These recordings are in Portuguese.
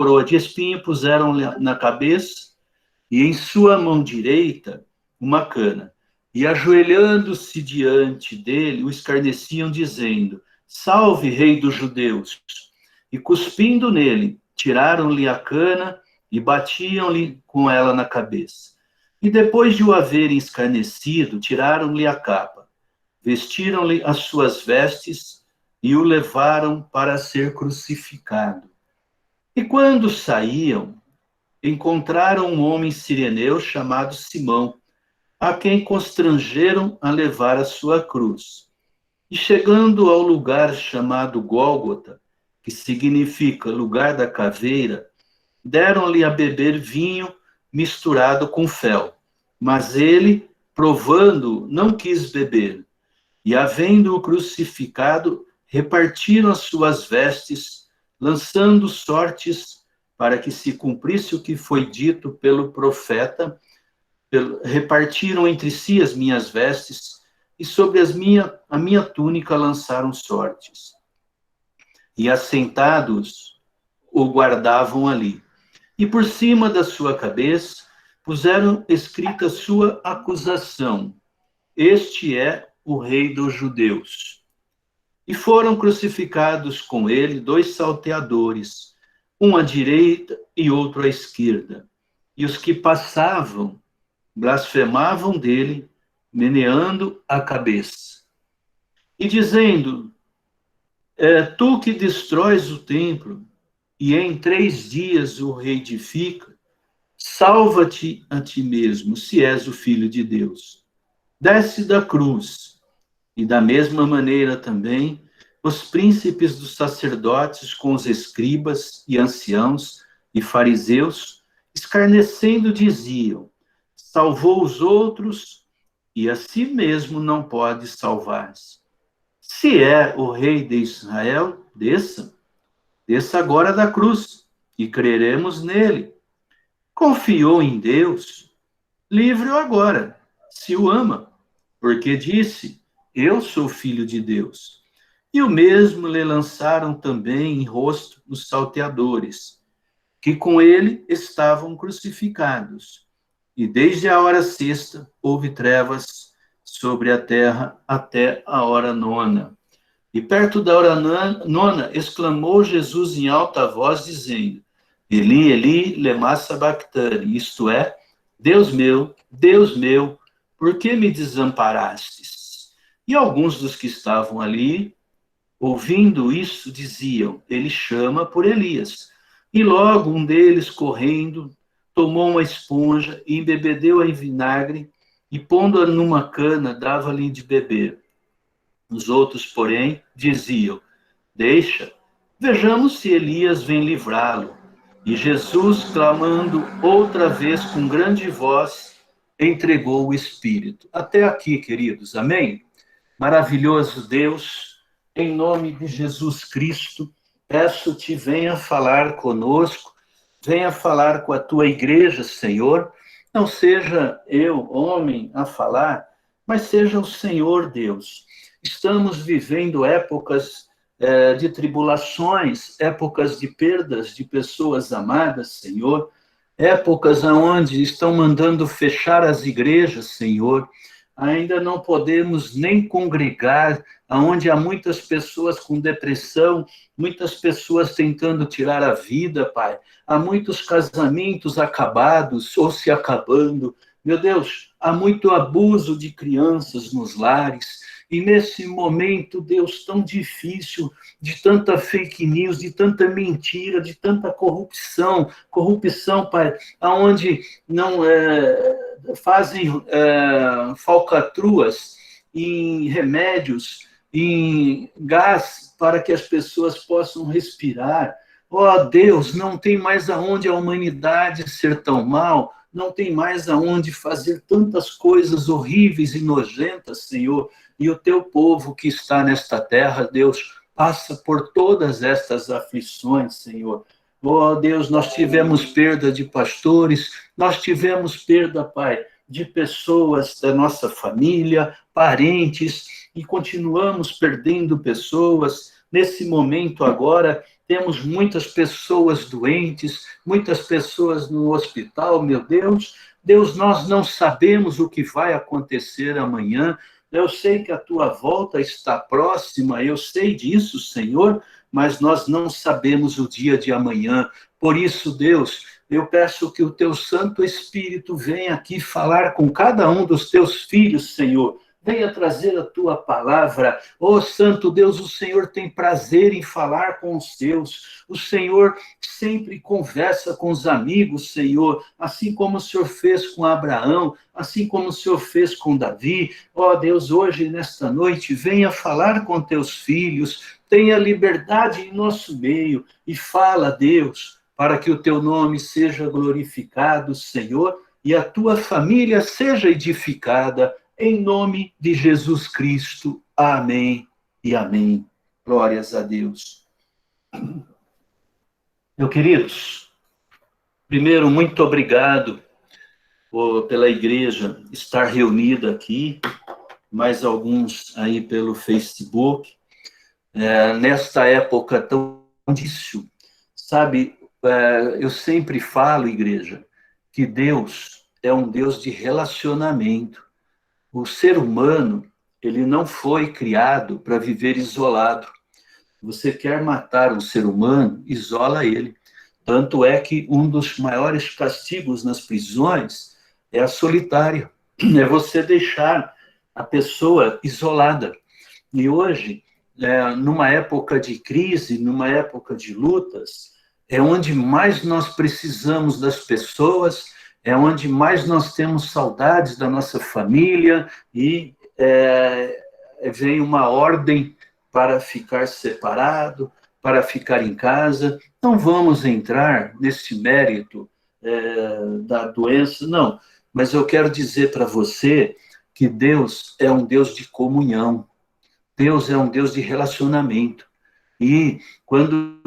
coroa de espinho puseram-lhe na cabeça, e em sua mão direita uma cana. E ajoelhando-se diante dele, o escarneciam, dizendo: Salve, rei dos judeus! E cuspindo nele, tiraram-lhe a cana e batiam-lhe com ela na cabeça. E depois de o haverem escarnecido, tiraram-lhe a capa, vestiram-lhe as suas vestes e o levaram para ser crucificado. E quando saíam, encontraram um homem sireneu chamado Simão, a quem constrangeram a levar a sua cruz. E chegando ao lugar chamado Gólgota, que significa lugar da caveira, deram-lhe a beber vinho misturado com fel. Mas ele, provando, não quis beber. E, havendo-o crucificado, repartiram as suas vestes, lançando sortes para que se cumprisse o que foi dito pelo profeta. Repartiram entre si as minhas vestes, e sobre a minha túnica lançaram sortes. E assentados o guardavam ali. E por cima da sua cabeça puseram escrita sua acusação: Este é o rei dos judeus. E foram crucificados com ele 2 salteadores, um à direita e outro à esquerda. E os que passavam blasfemavam dele, meneando a cabeça. E dizendo: Tu que destróis o templo, e em 3 dias o reedifica, salva-te a ti mesmo, se és o Filho de Deus. Desce da cruz. E da mesma maneira também, os príncipes dos sacerdotes com os escribas e anciãos e fariseus, escarnecendo, diziam: Salvou os outros e a si mesmo não pode salvar-se. Se é o rei de Israel, desça agora da cruz e creremos nele. Confiou em Deus, livre-o agora, se o ama, porque disse: Eu sou filho de Deus. E o mesmo lhe lançaram também em rosto os salteadores, que com ele estavam crucificados. E desde a hora 6ª houve trevas sobre a terra até a hora 9ª. E perto da hora 9ª exclamou Jesus em alta voz, dizendo: Eli, Eli, lema sabachthani, isto é, Deus meu, por que me desamparastes? E alguns dos que estavam ali, ouvindo isso, diziam: Ele chama por Elias. E logo um deles, correndo, tomou uma esponja e embebedeu-a em vinagre e, pondo-a numa cana, dava-lhe de beber. Os outros, porém, diziam: Deixa, vejamos se Elias vem livrá-lo. E Jesus, clamando outra vez com grande voz, entregou o Espírito. Até aqui, queridos, amém? Maravilhoso Deus, em nome de Jesus Cristo, peço-te, venha falar conosco, venha falar com a tua igreja, Senhor. Não seja eu, homem, a falar, mas seja o Senhor Deus. Estamos vivendo épocas de tribulações, épocas de perdas de pessoas amadas, Senhor, épocas onde estão mandando fechar as igrejas, Senhor. Ainda não podemos nem congregar, onde há muitas pessoas com depressão, muitas pessoas tentando tirar a vida, Pai. Há muitos casamentos acabados ou se acabando. Meu Deus, há muito abuso de crianças nos lares. E nesse momento, Deus, tão difícil, de tanta fake news, de tanta mentira, de tanta corrupção, Pai, aonde não fazem falcatruas em remédios, em gás, para que as pessoas possam respirar. Oh, Deus, não tem mais aonde a humanidade ser tão mal, não tem mais aonde fazer tantas coisas horríveis e nojentas, Senhor. E o teu povo que está nesta terra, Deus, passa por todas estas aflições, Senhor. Oh, Deus, nós tivemos perda de pastores, nós tivemos perda, Pai, de pessoas da nossa família, parentes, e continuamos perdendo pessoas. Nesse momento agora, temos muitas pessoas doentes, muitas pessoas no hospital, meu Deus. Deus, nós não sabemos o que vai acontecer amanhã. Eu sei que a tua volta está próxima, eu sei disso, Senhor, mas nós não sabemos o dia de amanhã. Por isso, Deus, eu peço que o teu Santo Espírito venha aqui falar com cada um dos teus filhos, Senhor. Venha trazer a tua palavra. Oh, Santo Deus, o Senhor tem prazer em falar com os seus. O Senhor sempre conversa com os amigos, Senhor, assim como o Senhor fez com Abraão, assim como o Senhor fez com Davi. Oh, Deus, hoje, nesta noite, venha falar com teus filhos, tenha liberdade em nosso meio e fala, Deus, para que o teu nome seja glorificado, Senhor, e a tua família seja edificada. Em nome de Jesus Cristo. Amém e amém. Glórias a Deus. Meus queridos, primeiro, muito obrigado pela igreja estar reunida aqui, mais alguns aí pelo Facebook. Nesta época tão difícil, sabe, eu sempre falo, igreja, que Deus é um Deus de relacionamento. O ser humano, ele não foi criado para viver isolado. Você quer matar um ser humano, isola ele. Tanto é que um dos maiores castigos nas prisões é a solitária. É você deixar a pessoa isolada. E hoje, numa época de crise, numa época de lutas, é onde mais nós precisamos das pessoas, é onde mais nós temos saudades da nossa família e vem uma ordem para ficar separado, para ficar em casa. Não vamos entrar nesse mérito da doença, não. Mas eu quero dizer para você que Deus é um Deus de comunhão. Deus é um Deus de relacionamento. E quando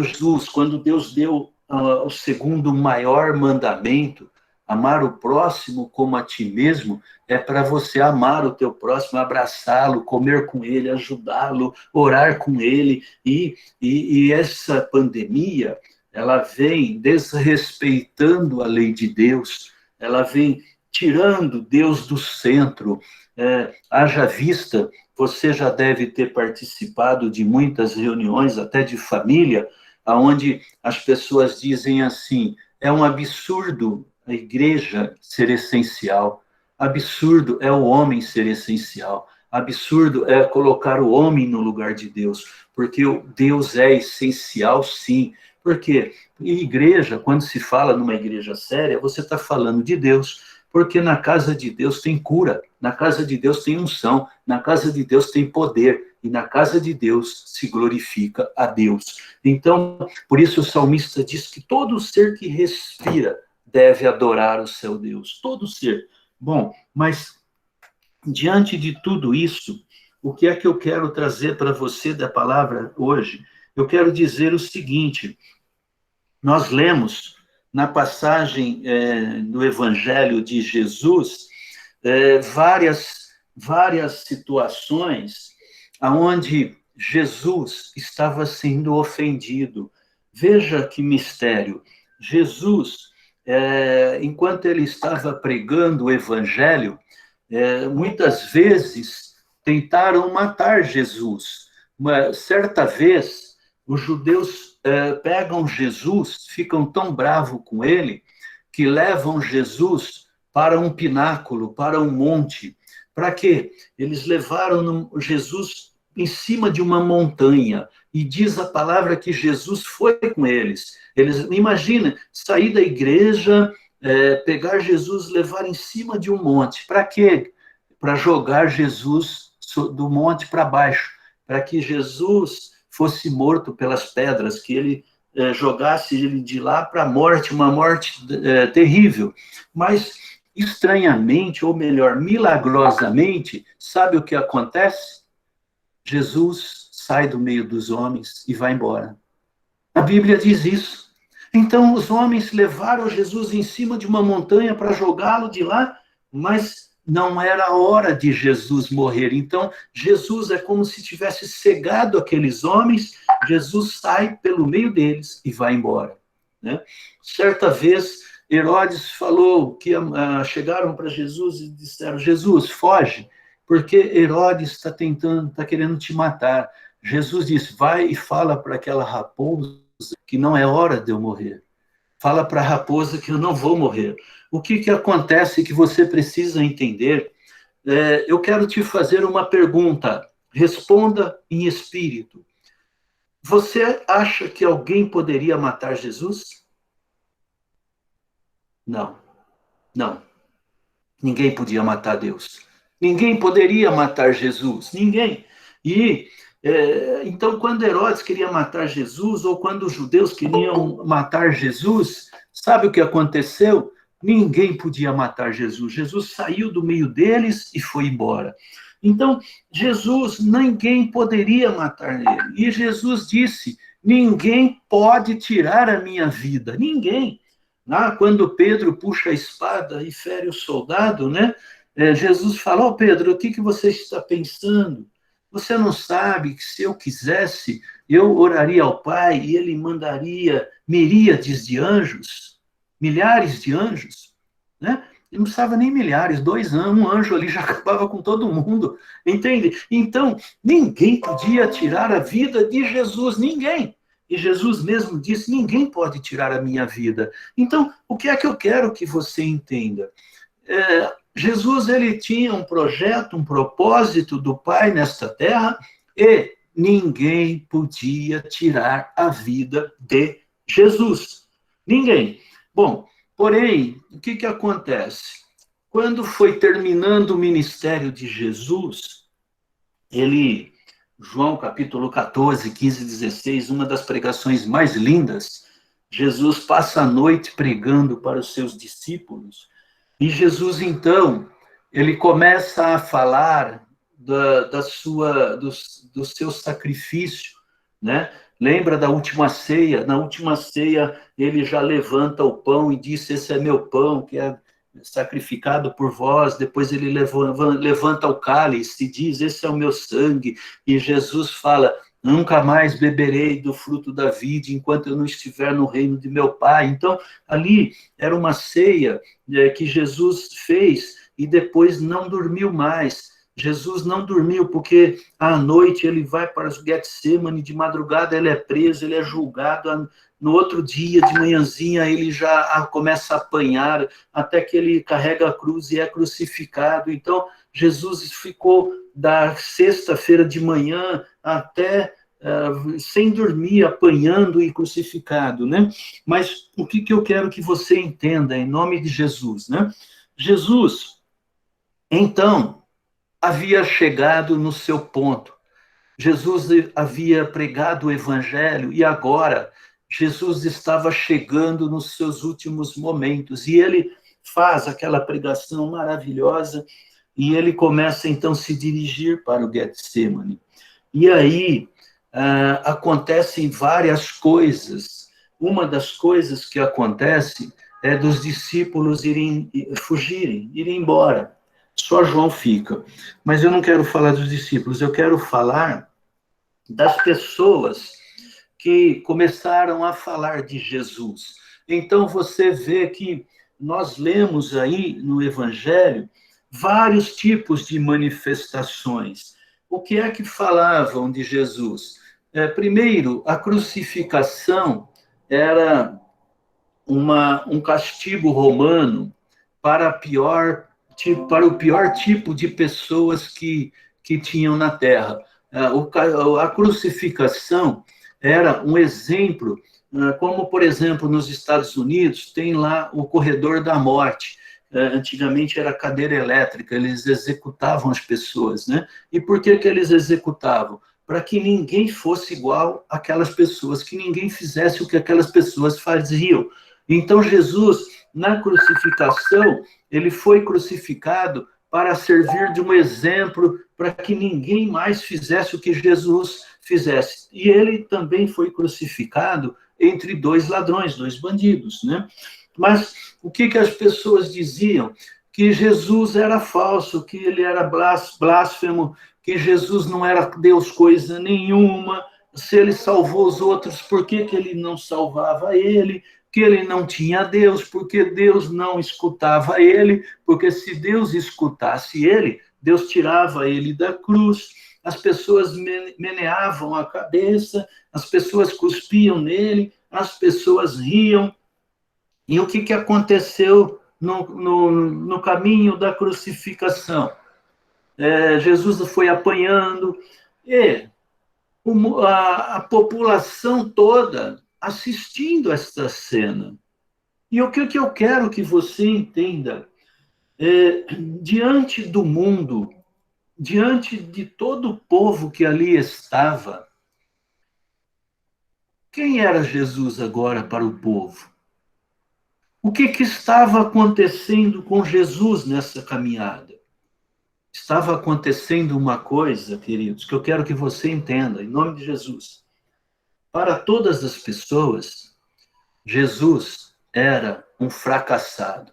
Deus deu o segundo maior mandamento, amar o próximo como a ti mesmo, é para você amar o teu próximo, abraçá-lo, comer com ele, ajudá-lo, orar com ele. E essa pandemia, ela vem desrespeitando a lei de Deus, ela vem tirando Deus do centro. Haja vista, você já deve ter participado de muitas reuniões, até de família, onde as pessoas dizem assim: é um absurdo a igreja ser essencial, absurdo é o homem ser essencial, absurdo é colocar o homem no lugar de Deus, porque o Deus é essencial, sim. Porque igreja, quando se fala numa igreja séria, você está falando de Deus, porque na casa de Deus tem cura, na casa de Deus tem unção, na casa de Deus tem poder, e na casa de Deus se glorifica a Deus. Então, por isso o salmista diz que todo ser que respira deve adorar o seu Deus, todo ser. Bom, mas diante de tudo isso, o que é que eu quero trazer para você da palavra hoje? Eu quero dizer o seguinte: nós lemos na passagem do Evangelho de Jesus várias situações onde Jesus estava sendo ofendido. Veja que mistério. Jesus, enquanto ele estava pregando o Evangelho, muitas vezes tentaram matar Jesus. Certa vez, os judeus pegam Jesus, ficam tão bravos com ele, que levam Jesus para um pináculo, para um monte. Para quê? Eles levaram Jesus em cima de uma montanha, e diz a palavra que Jesus foi com eles. Imagina, sair da igreja, pegar Jesus, levar em cima de um monte. Para quê? Para jogar Jesus do monte para baixo, para que Jesus fosse morto pelas pedras, que ele jogasse ele de lá para a morte, uma morte terrível. Mas, estranhamente, ou melhor, milagrosamente, sabe o que acontece? Jesus sai do meio dos homens e vai embora. A Bíblia diz isso. Então, os homens levaram Jesus em cima de uma montanha para jogá-lo de lá, mas não era a hora de Jesus morrer. Então, Jesus é como se tivesse cegado aqueles homens, Jesus sai pelo meio deles e vai embora. Né? Certa vez, Herodes falou que chegaram para Jesus e disseram: Jesus, foge, porque Herodes está querendo te matar. Jesus disse: vai e fala para aquela raposa que não é hora de eu morrer. Fala para a raposa que eu não vou morrer. O que acontece que você precisa entender? Eu quero te fazer uma pergunta. Responda em espírito. Você acha que alguém poderia matar Jesus? Não, não. Ninguém podia matar Deus. Ninguém poderia matar Jesus. Ninguém. E então, quando Herodes queria matar Jesus, ou quando os judeus queriam matar Jesus, sabe o que aconteceu? Ninguém podia matar Jesus. Jesus saiu do meio deles e foi embora. Então, Jesus, ninguém poderia matar ele. E Jesus disse: ninguém pode tirar a minha vida. Ninguém. Quando Pedro puxa a espada e fere o soldado, né? Jesus falou: oh, Pedro, o que você está pensando? Você não sabe que se eu quisesse, eu oraria ao Pai e ele mandaria miríades de anjos, milhares de anjos, né? Ele não precisava nem milhares, 2 anos, um anjo ali já acabava com todo mundo, entende? Então, ninguém podia tirar a vida de Jesus, ninguém. E Jesus mesmo disse: ninguém pode tirar a minha vida. Então, o que é que eu quero que você entenda? Jesus, ele tinha um projeto, um propósito do Pai nesta terra, e ninguém podia tirar a vida de Jesus. Ninguém. Bom, porém, o que acontece? Quando foi terminando o ministério de Jesus, João capítulo 14, 15, 16, uma das pregações mais lindas, Jesus passa a noite pregando para os seus discípulos, e Jesus, então, ele começa a falar do seu sacrifício, né? Lembra da última ceia? Na última ceia, ele já levanta o pão e diz: esse é meu pão, que é sacrificado por vós. Depois ele levanta o cálice e diz: esse é o meu sangue. E Jesus fala: nunca mais beberei do fruto da vide enquanto eu não estiver no reino de meu Pai. Então, ali era uma ceia que Jesus fez e depois não dormiu mais. Jesus não dormiu, porque à noite ele vai para os Getsemane, de madrugada ele é preso, ele é julgado, no outro dia, de manhãzinha, ele já começa a apanhar, até que ele carrega a cruz e é crucificado. Então, Jesus ficou da sexta-feira de manhã até sem dormir, apanhando e crucificado, né? Mas o que eu quero que você entenda, em nome de Jesus, né? Jesus, então, havia chegado no seu ponto. Jesus havia pregado o evangelho e agora Jesus estava chegando nos seus últimos momentos. E ele faz aquela pregação maravilhosa e ele começa então a se dirigir para o Getsemane. E aí acontecem várias coisas. Uma das coisas que acontece é dos discípulos fugirem, irem embora. Só João fica. Mas eu não quero falar dos discípulos, eu quero falar das pessoas que começaram a falar de Jesus. Então você vê que nós lemos aí no Evangelho vários tipos de manifestações. O que é que falavam de Jesus? Primeiro, a crucificação era um castigo romano para o pior tipo de pessoas que tinham na Terra. A crucificação era um exemplo, como, por exemplo, nos Estados Unidos, tem lá o corredor da morte. Antigamente era cadeira elétrica, eles executavam as pessoas, né? E por que eles executavam? Para que ninguém fosse igual àquelas pessoas, que ninguém fizesse o que aquelas pessoas faziam. Então, Jesus, na crucificação, ele foi crucificado para servir de um exemplo para que ninguém mais fizesse o que Jesus fizesse. E ele também foi crucificado entre 2 ladrões, 2 bandidos, né? Mas o que as pessoas diziam? que Jesus era falso, que ele era blasfemo, que Jesus não era Deus coisa nenhuma. Se ele salvou os outros, por que, que ele não salvava ele? Que ele não tinha Deus, porque Deus não escutava ele, porque se Deus escutasse ele, Deus tirava ele da cruz. As pessoas meneavam a cabeça, as pessoas cuspiam nele, as pessoas riam. E o que, que aconteceu no caminho da crucificação? Jesus foi apanhando, e a população toda assistindo esta cena. E o que eu quero que você entenda, diante do mundo, diante de todo o povo que ali estava, quem era Jesus agora para o povo? O que, que estava acontecendo com Jesus nessa caminhada? Estava acontecendo uma coisa, queridos, que eu quero que você entenda, em nome de Jesus. Para todas as pessoas, Jesus era um fracassado.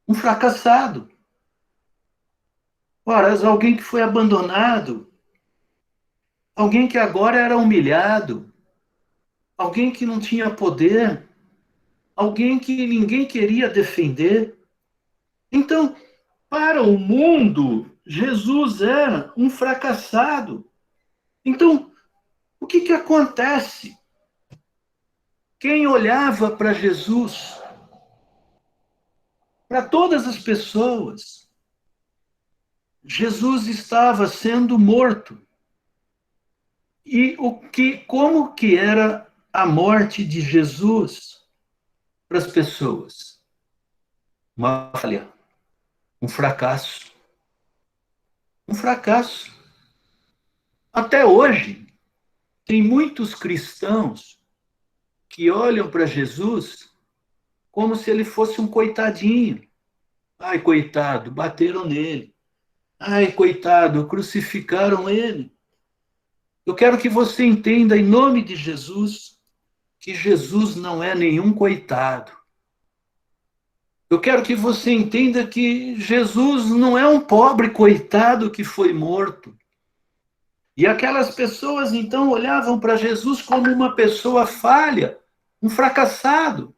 Um fracassado. Ora, alguém que foi abandonado, alguém que agora era humilhado, alguém que não tinha poder, alguém que ninguém queria defender. Então, para o mundo, Jesus era um fracassado. Então, o que, que acontece? Quem olhava para Jesus, para todas as pessoas, Jesus estava sendo morto. E como que era a morte de Jesus para as pessoas? Uma falha, um fracasso. Um fracasso. Até hoje, tem muitos cristãos que olham para Jesus como se ele fosse um coitadinho. Ai, coitado, bateram nele. Ai, coitado, crucificaram ele. Eu quero que você entenda, em nome de Jesus, que Jesus não é nenhum coitado. Eu quero que você entenda que Jesus não é um pobre coitado que foi morto. E aquelas pessoas, então, olhavam para Jesus como uma pessoa falha, um fracassado.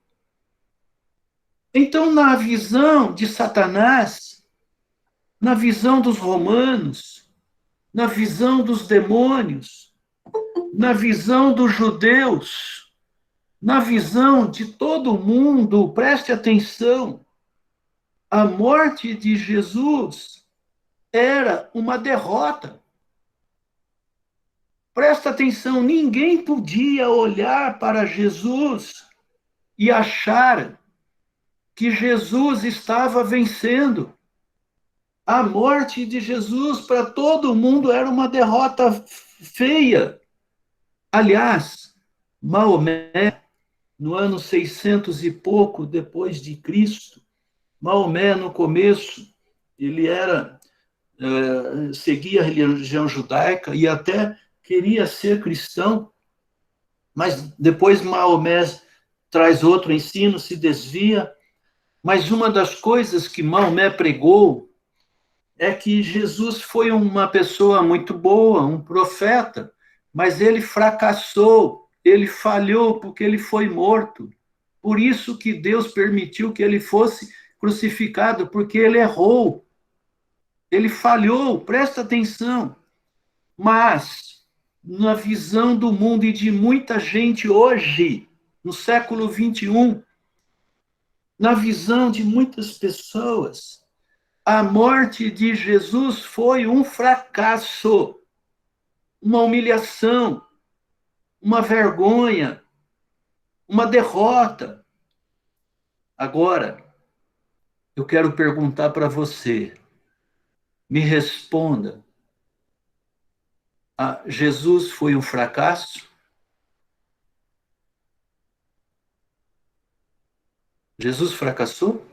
Então, na visão de Satanás, na visão dos romanos, na visão dos demônios, na visão dos judeus, na visão de todo mundo, preste atenção, a morte de Jesus era uma derrota. Presta atenção, ninguém podia olhar para Jesus e achar que Jesus estava vencendo. A morte de Jesus para todo mundo era uma derrota feia. Aliás, Maomé, no ano 600 e pouco depois de Cristo, Maomé, no começo, ele seguia a religião judaica e até queria ser cristão, mas depois Maomé traz outro ensino, se desvia. Mas uma das coisas que Maomé pregou é que Jesus foi uma pessoa muito boa, um profeta, mas ele fracassou, ele falhou porque ele foi morto. Por isso que Deus permitiu que ele fosse crucificado, porque ele errou, ele falhou, presta atenção. Mas, na visão do mundo e de muita gente hoje, no século 21, na visão de muitas pessoas, a morte de Jesus foi um fracasso, uma humilhação, uma vergonha, uma derrota. Agora, eu quero perguntar para você, me responda. Jesus foi um fracasso? Jesus fracassou?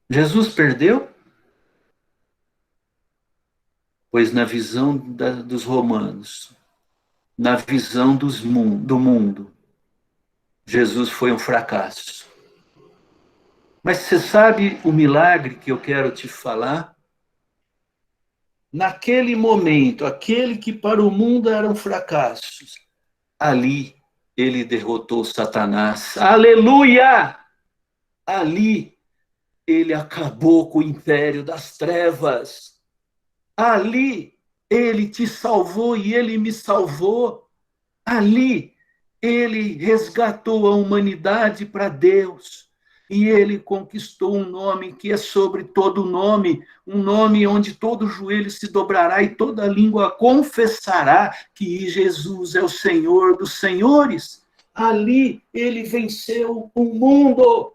Jesus perdeu? Pois na visão dos romanos, na visão do mundo, Jesus foi um fracasso. Mas você sabe o milagre que eu quero te falar? Naquele momento, aquele que para o mundo era um fracasso, ali ele derrotou Satanás. Aleluia! Ali ele acabou com o império das trevas. Ali ele te salvou e ele me salvou. Ali ele resgatou a humanidade para Deus. E ele conquistou um nome que é sobre todo nome, um nome onde todo joelho se dobrará e toda língua confessará que Jesus é o Senhor dos senhores. Ali ele venceu o mundo.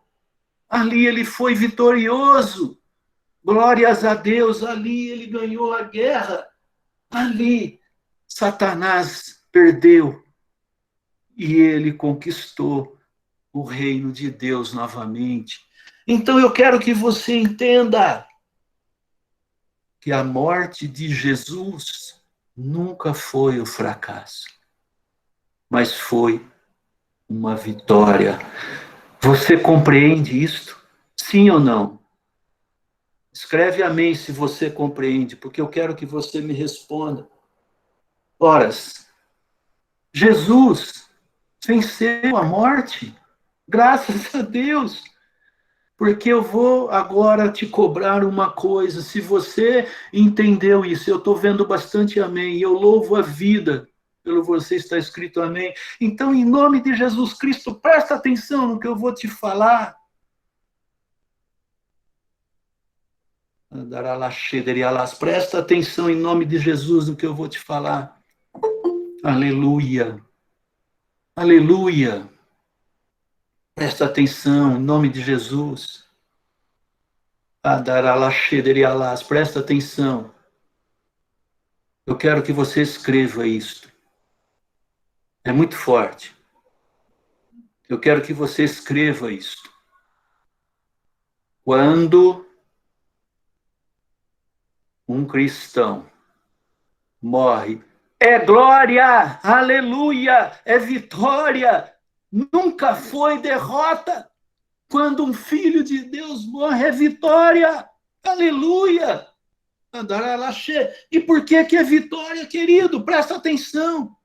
Ali ele foi vitorioso. Glórias a Deus, ali ele ganhou a guerra. Ali Satanás perdeu e ele conquistou o reino de Deus novamente. Então eu quero que você entenda que a morte de Jesus nunca foi o fracasso, mas foi uma vitória. Você compreende isto? Sim ou não? Escreve amém se você compreende, porque eu quero que você me responda. Ora, Jesus venceu a morte, graças a Deus, porque eu vou agora te cobrar uma coisa. Se você entendeu isso, eu estou vendo bastante amém, e eu louvo a vida pelo você está escrito amém. Então, em nome de Jesus Cristo, presta atenção no que eu vou te falar. Presta atenção em nome de Jesus no que eu vou te falar. Aleluia. Aleluia. Presta atenção em nome de Jesus. Presta atenção. Eu quero que você escreva isto. É muito forte. Eu quero que você escreva isto. Quando um cristão morre, é glória, aleluia, é vitória, nunca foi derrota. Quando um filho de Deus morre, é vitória, aleluia. E por que é vitória, querido? Presta atenção.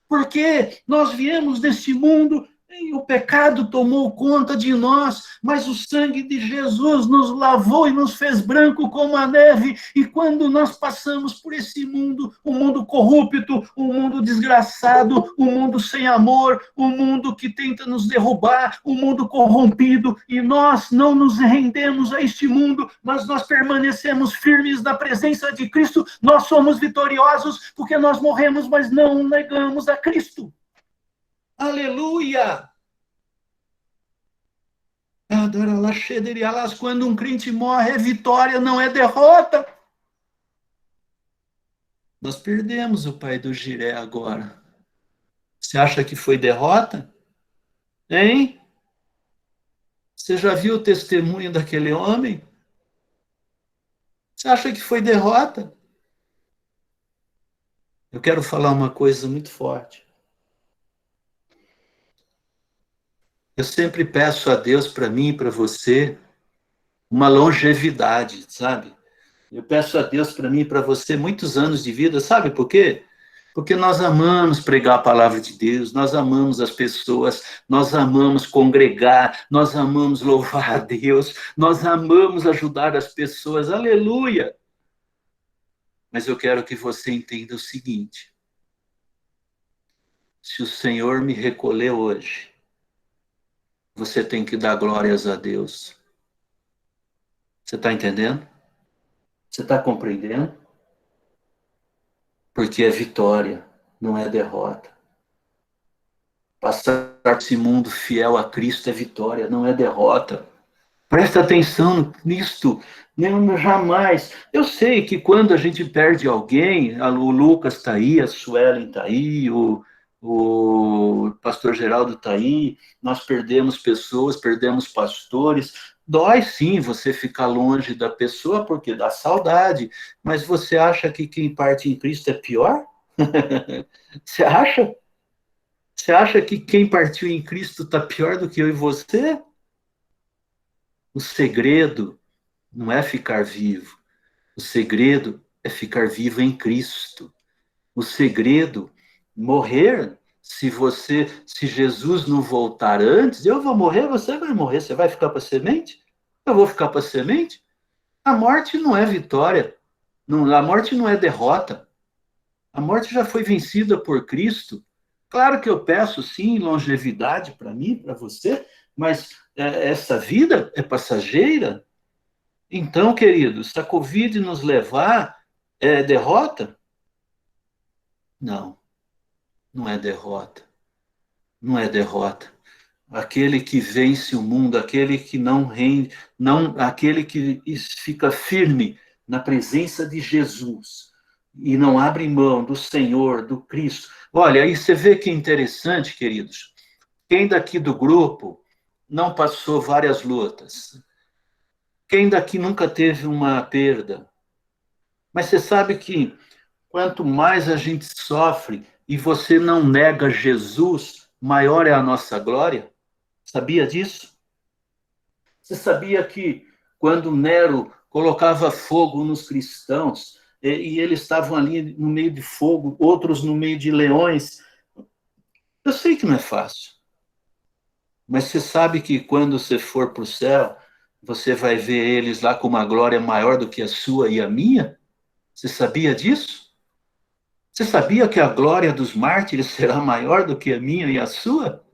Porque nós viemos desse mundo e o pecado tomou conta de nós, mas o sangue de Jesus nos lavou e nos fez branco como a neve. E quando nós passamos por esse mundo, um mundo corrupto, um mundo desgraçado, um mundo sem amor, um mundo que tenta nos derrubar, um mundo corrompido, e nós não nos rendemos a este mundo, mas nós permanecemos firmes na presença de Cristo, nós somos vitoriosos porque nós morremos, mas não negamos a Cristo. Aleluia! Quando um crente morre, é vitória, não é derrota. Nós perdemos o pai do Jiré agora. Você acha que foi derrota? Hein? Você já viu o testemunho daquele homem? Você acha que foi derrota? Eu quero falar uma coisa muito forte. Eu sempre peço a Deus para mim e para você uma longevidade, sabe? Eu peço a Deus para mim e para você muitos anos de vida, sabe por quê? Porque nós amamos pregar a palavra de Deus, nós amamos as pessoas, nós amamos congregar, nós amamos louvar a Deus, nós amamos ajudar as pessoas, aleluia! Mas eu quero que você entenda o seguinte: se o Senhor me recolher hoje, você tem que dar glórias a Deus. Você está entendendo? Você está compreendendo? Porque é vitória, não é derrota. Passar esse mundo fiel a Cristo é vitória, não é derrota. Presta atenção nisto, não, jamais. Eu sei que quando a gente perde alguém, o Lucas está aí, a Suelen está aí, o pastor Geraldo está aí, nós perdemos pessoas, perdemos pastores. Dói sim você ficar longe da pessoa, porque dá saudade, mas você acha que quem parte em Cristo é pior? Você acha? Você acha que quem partiu em Cristo está pior do que eu e você? O segredo não é ficar vivo. O segredo é ficar vivo em Cristo. O segredo, morrer, se Jesus não voltar antes, eu vou morrer, você vai morrer, você vai ficar para semente? Eu vou ficar para semente? A morte não é vitória, a morte não é derrota. A morte já foi vencida por Cristo. Claro que eu peço, sim, longevidade para mim, para você, mas essa vida é passageira. Então, queridos, se a Covid nos levar, é derrota? Não, não é derrota. Não é derrota. Aquele que vence o mundo, aquele que não rende, não, aquele que fica firme na presença de Jesus e não abre mão do Senhor, do Cristo. Olha, aí você vê que interessante, queridos. Quem daqui do grupo não passou várias lutas? Quem daqui nunca teve uma perda? Mas você sabe que quanto mais a gente sofre e você não nega Jesus, maior é a nossa glória? Sabia disso? Você sabia que quando Nero colocava fogo nos cristãos, e eles estavam ali no meio de fogo, outros no meio de leões? Eu sei que não é fácil, mas você sabe que quando você for para o céu, você vai ver eles lá com uma glória maior do que a sua e a minha? Você sabia disso? Você sabia que a glória dos mártires será maior do que a minha e a sua?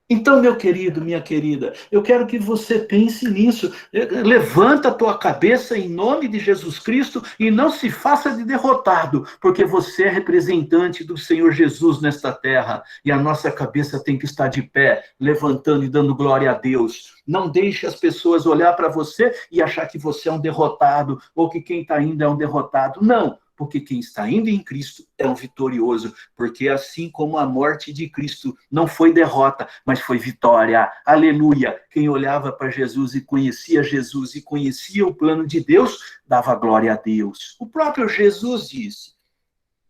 Então, meu querido, minha querida, eu quero que você pense nisso. Levanta a tua cabeça em nome de Jesus Cristo e não se faça de derrotado, porque você é representante do Senhor Jesus nesta terra e a nossa cabeça tem que estar de pé, levantando e dando glória a Deus. Não deixe as pessoas olhar para você e achar que você é um derrotado ou que quem está indo é um derrotado. Não, porque quem está indo em Cristo é um vitorioso, porque assim como a morte de Cristo não foi derrota, mas foi vitória. Aleluia! Quem olhava para Jesus e conhecia o plano de Deus, dava glória a Deus. O próprio Jesus disse: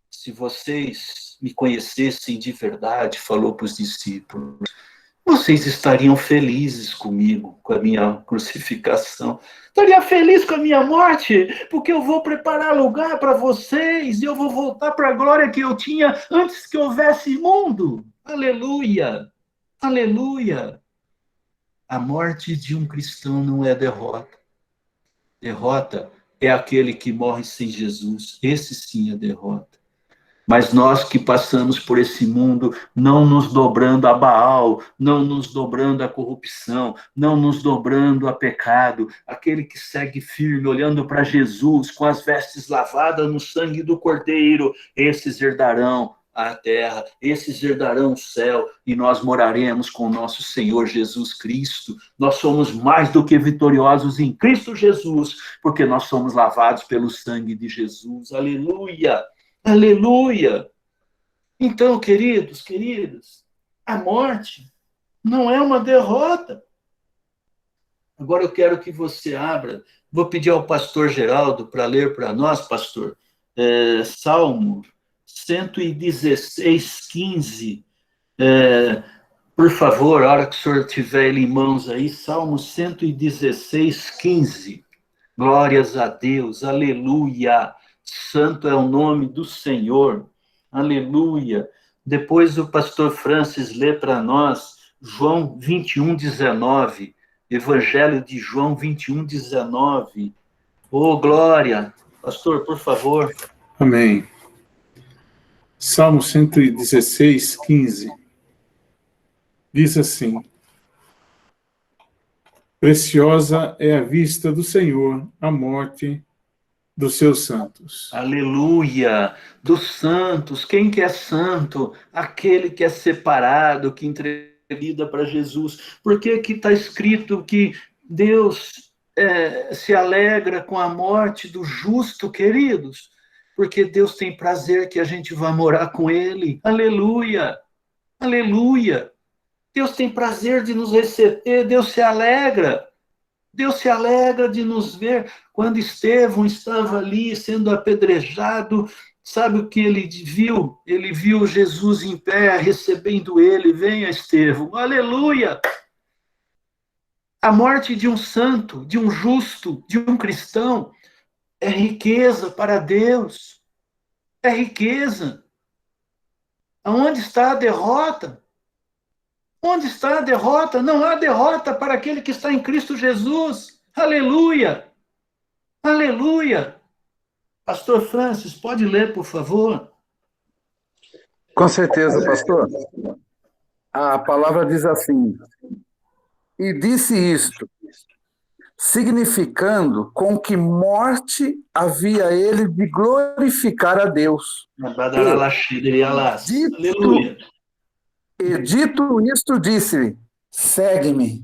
se vocês me conhecessem de verdade, falou para os discípulos, vocês estariam felizes comigo, com a minha crucificação. Estaria feliz com a minha morte, porque eu vou preparar lugar para vocês e eu vou voltar para a glória que eu tinha antes que houvesse mundo. Aleluia! Aleluia! A morte de um cristão não é derrota. Derrota é aquele que morre sem Jesus. Esse sim é derrota. Mas nós que passamos por esse mundo, não nos dobrando a Baal, não nos dobrando a corrupção, não nos dobrando a pecado, aquele que segue firme, olhando para Jesus, com as vestes lavadas no sangue do Cordeiro, esses herdarão a terra, esses herdarão o céu, e nós moraremos com o nosso Senhor Jesus Cristo. Nós somos mais do que vitoriosos em Cristo Jesus, porque nós somos lavados pelo sangue de Jesus. Aleluia! Aleluia! Então, queridos, queridas, a morte não é uma derrota. Agora eu quero que você abra, vou pedir ao pastor Geraldo para ler para nós, pastor, Salmo 116, 15. Por favor, a hora que o senhor tiver ele em mãos aí, Salmo 116, 15. Glórias a Deus, aleluia. Santo é o nome do Senhor, aleluia. Depois o pastor Francis lê para nós João 21, 19. Evangelho de João 21, 19. Oh, glória. Pastor, por favor. Amém. Salmo 116, 15. Diz assim: preciosa é a vista do Senhor, a morte dos seus santos. Aleluia! Dos santos. Quem que é santo? Aquele que é separado, que entrega a vida para Jesus. Por que que está escrito que Deus se alegra com a morte do justo, queridos? Porque Deus tem prazer que a gente vá morar com Ele. Aleluia! Aleluia! Deus tem prazer de nos receber, Deus se alegra. Deus se alegra de nos ver. Quando Estevão estava ali sendo apedrejado, sabe o que ele viu? Ele viu Jesus em pé, recebendo ele. Venha, Estevão. Aleluia! A morte de um santo, de um justo, de um cristão, é riqueza para Deus. É riqueza. Aonde está a derrota? Onde está a derrota? Não há derrota para aquele que está em Cristo Jesus. Aleluia! Aleluia! Pastor Francis, pode ler, por favor? Com certeza, pastor. A palavra diz assim: e disse isto, significando com que morte havia ele de glorificar a Deus. Aleluia. E dito isto, disse: segue-me.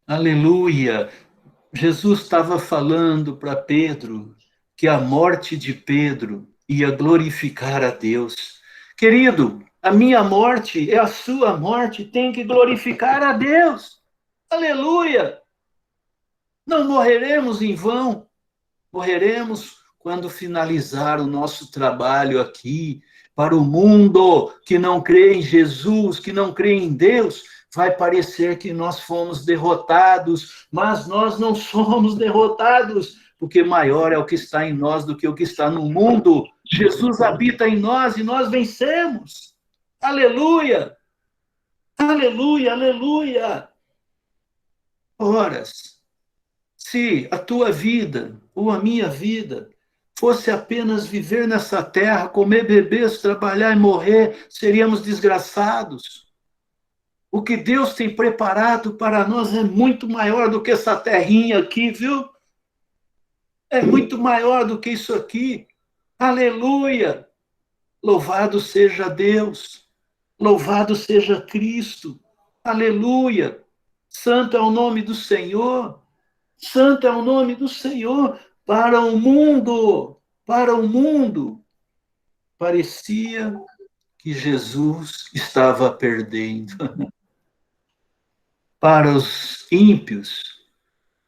Aleluia. Jesus estava falando para Pedro que a morte de Pedro ia glorificar a Deus. Querido, a minha morte é a sua morte, tem que glorificar a Deus. Aleluia. Não morreremos em vão, morreremos quando finalizar o nosso trabalho aqui. Para o mundo que não crê em Jesus, que não crê em Deus, vai parecer que nós fomos derrotados, mas nós não somos derrotados, porque maior é o que está em nós do que o que está no mundo. Jesus habita em nós e nós vencemos. Aleluia! Aleluia, aleluia! Ora, se a tua vida ou a minha vida fosse apenas viver nessa terra, comer, beber, trabalhar e morrer, seríamos desgraçados. O que Deus tem preparado para nós é muito maior do que essa terrinha aqui, viu? É muito maior do que isso aqui. Aleluia! Louvado seja Deus. Louvado seja Cristo. Aleluia! Santo é o nome do Senhor. Santo é o nome do Senhor. Para o mundo, parecia que Jesus estava perdendo. Para os ímpios,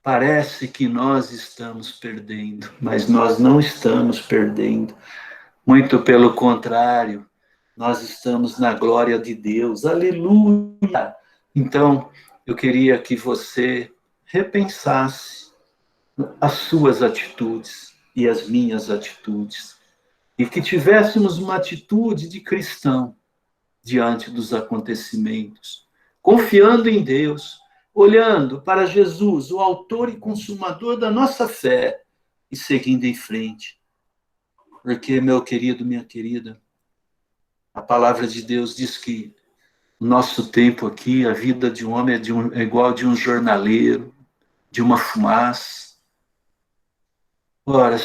parece que nós estamos perdendo, mas nós não estamos perdendo. Muito pelo contrário, nós estamos na glória de Deus. Aleluia! Então, eu queria que você repensasse as suas atitudes e as minhas atitudes, e que tivéssemos uma atitude de cristão diante dos acontecimentos, confiando em Deus, olhando para Jesus, o autor e consumador da nossa fé, e seguindo em frente. Porque, meu querido, minha querida, a palavra de Deus diz que o nosso tempo aqui, a vida de um homem é igual a de um jornaleiro, de uma fumaça. Ora,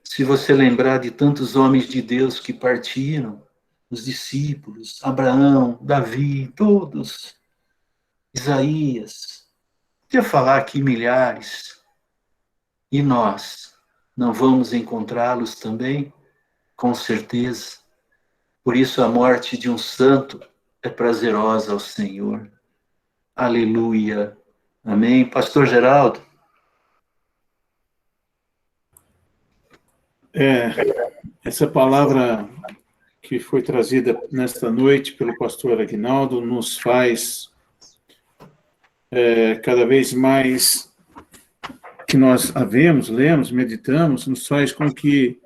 se você lembrar de tantos homens de Deus que partiram, os discípulos, Abraão, Davi, todos, Isaías, podia falar aqui milhares, e nós não vamos encontrá-los também? Com certeza. Por isso a morte de um santo é prazerosa ao Senhor. Aleluia. Amém. Pastor Geraldo? Essa palavra que foi trazida nesta noite pelo pastor Aguinaldo nos faz cada vez mais que nós a vemos, lemos, meditamos, nos faz com que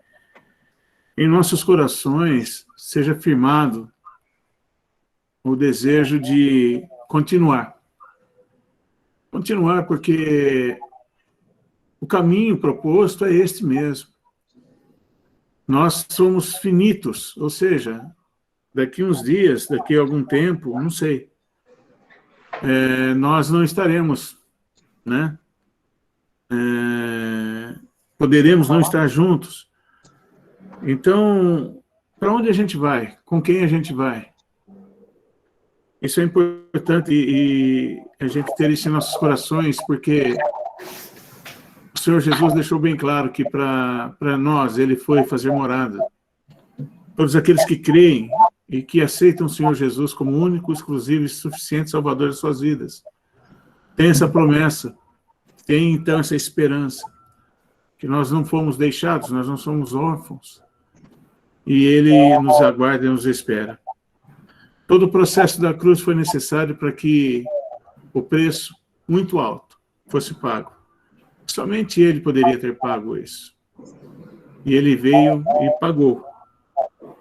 em nossos corações seja firmado o desejo de continuar. Continuar porque o caminho proposto é este mesmo. Nós somos finitos, ou seja, daqui uns dias, daqui a algum tempo, não sei, nós não estaremos, né? Poderemos não estar juntos. Então, para onde a gente vai? Com quem a gente vai? Isso é importante e a gente ter isso em nossos corações, porque o Senhor Jesus deixou bem claro que para nós Ele foi fazer morada. Todos aqueles que creem e que aceitam o Senhor Jesus como único, exclusivo e suficiente Salvador de suas vidas. Tem essa promessa, tem então essa esperança, que nós não fomos deixados, nós não somos órfãos, e Ele nos aguarda e nos espera. Todo o processo da cruz foi necessário para que o preço muito alto fosse pago. Somente ele poderia ter pago isso. E ele veio e pagou.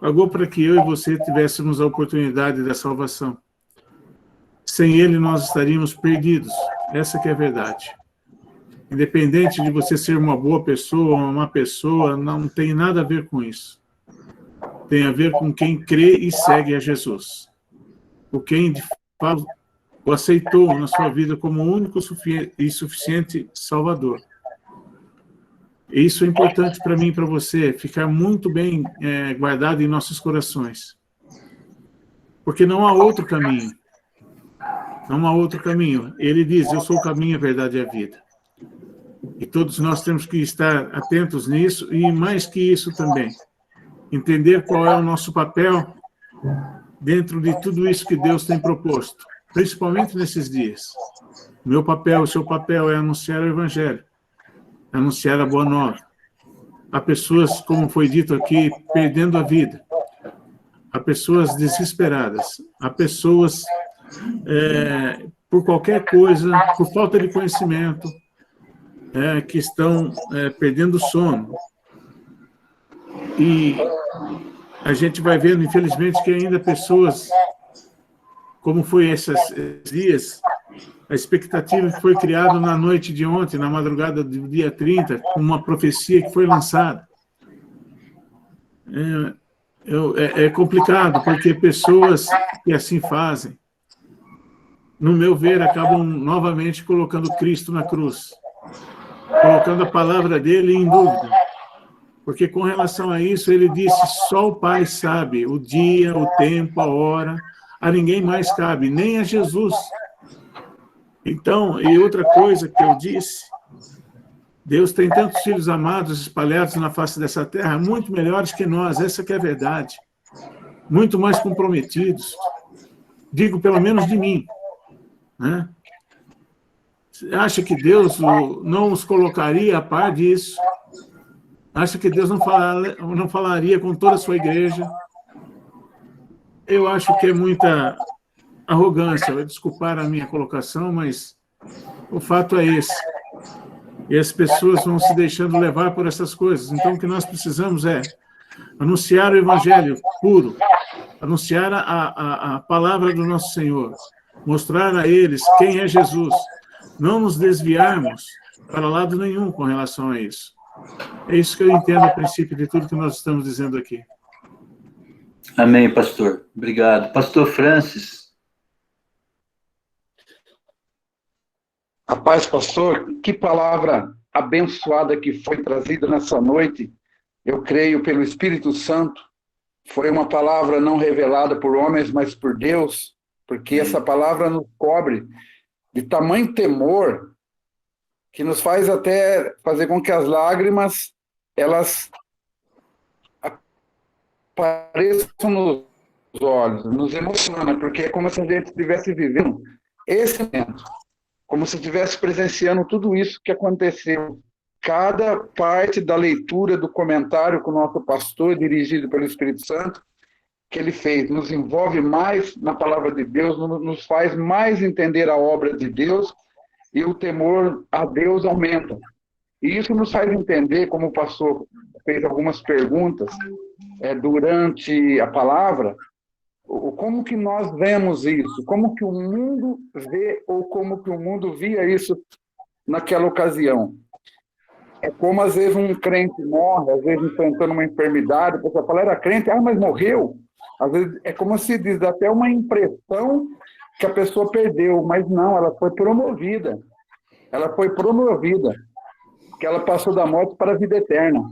Pagou para que eu e você tivéssemos a oportunidade da salvação. Sem ele, nós estaríamos perdidos. Essa que é a verdade. Independente de você ser uma boa pessoa ou uma má pessoa, não tem nada a ver com isso. Tem a ver com quem crê e segue a Jesus. O quem, de fato, o aceitou na sua vida como o único e suficiente Salvador. E isso é importante para mim e para você, ficar muito bem guardado em nossos corações. Porque não há outro caminho. Não há outro caminho. Ele diz, eu sou o caminho, a verdade e a vida. E todos nós temos que estar atentos nisso, e mais que isso também, entender qual é o nosso papel dentro de tudo isso que Deus tem proposto, principalmente nesses dias. Meu papel, o seu papel é anunciar o Evangelho, anunciar a Boa Nova. Há pessoas, como foi dito aqui, perdendo a vida. Há pessoas desesperadas. Há pessoas, por qualquer coisa, por falta de conhecimento, que estão perdendo o sono. E a gente vai vendo, infelizmente, que ainda pessoas, como foi esses dias, a expectativa que foi criada na noite de ontem, na madrugada do dia 30, com uma profecia que foi lançada. É complicado, porque pessoas que assim fazem, no meu ver, acabam novamente colocando Cristo na cruz, colocando a palavra dele em dúvida. Porque com relação a isso, ele disse, só o Pai sabe o dia, o tempo, a hora, a ninguém mais cabe, nem a Jesus. Então, e outra coisa que eu disse, Deus tem tantos filhos amados espalhados na face dessa terra, muito melhores que nós, essa que é a verdade. Muito mais comprometidos. Digo, pelo menos de mim. Né? Você acha que Deus não os colocaria a par disso? Acha que Deus não falaria com toda a sua igreja? Eu acho que é muita arrogância, vai desculpar a minha colocação, mas o fato é esse. E as pessoas vão se deixando levar por essas coisas. Então, o que nós precisamos é anunciar o Evangelho puro, anunciar a palavra do nosso Senhor, mostrar a eles quem é Jesus, não nos desviarmos para lado nenhum com relação a isso. É isso que eu entendo a princípio de tudo que nós estamos dizendo aqui. Amém, pastor. Obrigado. Pastor Francis. A paz, pastor, que palavra abençoada que foi trazida nessa noite. Eu creio pelo Espírito Santo. Foi uma palavra não revelada por homens, mas por Deus, porque essa palavra nos cobre de tamanho temor que nos faz até fazer com que as lágrimas, elas apareçam nos olhos, nos emociona, porque é como se a gente estivesse vivendo esse momento, como se estivesse presenciando tudo isso que aconteceu. Cada parte da leitura, do comentário com o nosso pastor, dirigido pelo Espírito Santo, que ele fez, nos envolve mais na palavra de Deus, nos faz mais entender a obra de Deus, e o temor a Deus aumenta. E isso nos faz entender, como o pastor fez algumas perguntas durante a palavra, como que nós vemos isso, como que o mundo vê, ou como que o mundo via isso naquela ocasião. É como, às vezes, um crente morre, às vezes enfrentando uma enfermidade, a pessoa fala, era crente, mas morreu. Às vezes é como se diz, até uma impressão que a pessoa perdeu, mas não, ela foi promovida. Ela foi promovida, porque ela passou da morte para a vida eterna.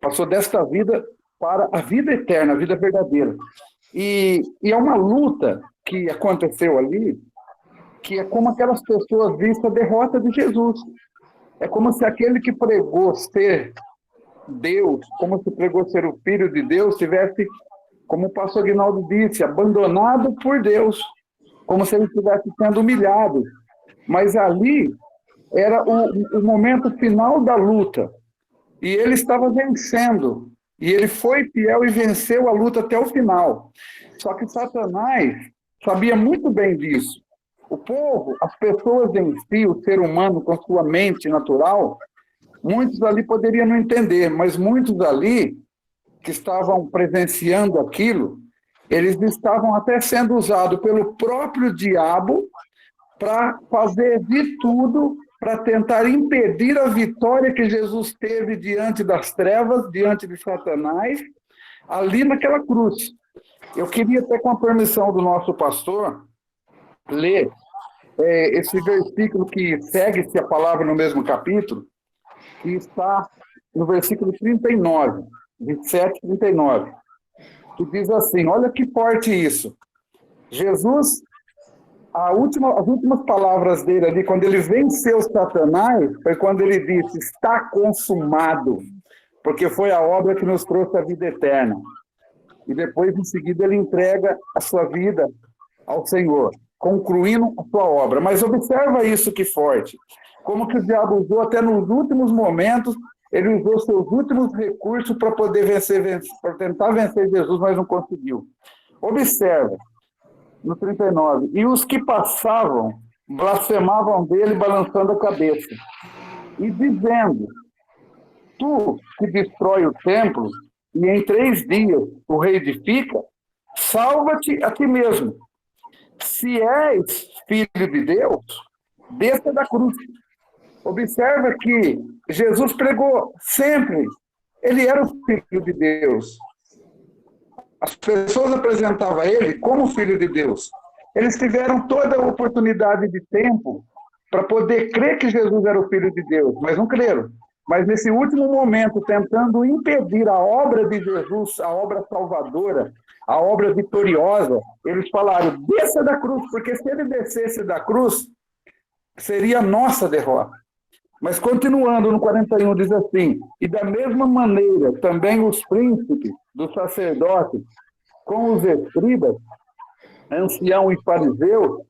Passou desta vida para a vida eterna, a vida verdadeira. E é uma luta que aconteceu ali, que é como aquelas pessoas vistam a derrota de Jesus. É como se aquele que pregou ser Deus, como se pregou ser o Filho de Deus, tivesse, como o pastor Aguinaldo disse, abandonado por Deus, como se ele estivesse sendo humilhado. Mas ali era o momento final da luta. E ele estava vencendo. E ele foi fiel e venceu a luta até o final. Só que Satanás sabia muito bem disso. O povo, as pessoas em si, o ser humano com sua mente natural, muitos ali poderiam não entender, mas muitos ali que estavam presenciando aquilo, eles estavam até sendo usados pelo próprio diabo para fazer de tudo para tentar impedir a vitória que Jesus teve diante das trevas, diante de Satanás, ali naquela cruz. Eu queria até, com a permissão do nosso pastor, ler esse versículo que segue-se a palavra no mesmo capítulo, que está no versículo 39, 27 e 39, que diz assim, olha que forte isso. Jesus, as últimas palavras dele ali, quando ele venceu Satanás, foi quando ele disse, está consumado, porque foi a obra que nos trouxe a vida eterna. E depois, em seguida, ele entrega a sua vida ao Senhor, concluindo a sua obra. Mas observa isso que forte. Como que o diabo usou até nos últimos momentos, ele usou seus últimos recursos para poder para tentar vencer Jesus, mas não conseguiu. Observa, no 39, e os que passavam blasfemavam dele, balançando a cabeça, e dizendo, tu que destrói o templo, e em 3 dias o reedifica, salva-te a ti mesmo. Se és filho de Deus, desça da cruz. Observa que Jesus pregou sempre, ele era o Filho de Deus. As pessoas apresentavam ele como Filho de Deus. Eles tiveram toda a oportunidade de tempo para poder crer que Jesus era o Filho de Deus, mas não creram. Mas nesse último momento, tentando impedir a obra de Jesus, a obra salvadora, a obra vitoriosa, eles falaram, desça da cruz, porque se ele descesse da cruz, seria a nossa derrota. Mas continuando no 41, diz assim, e da mesma maneira também os príncipes dos sacerdotes, com os escribas, ancião e fariseu,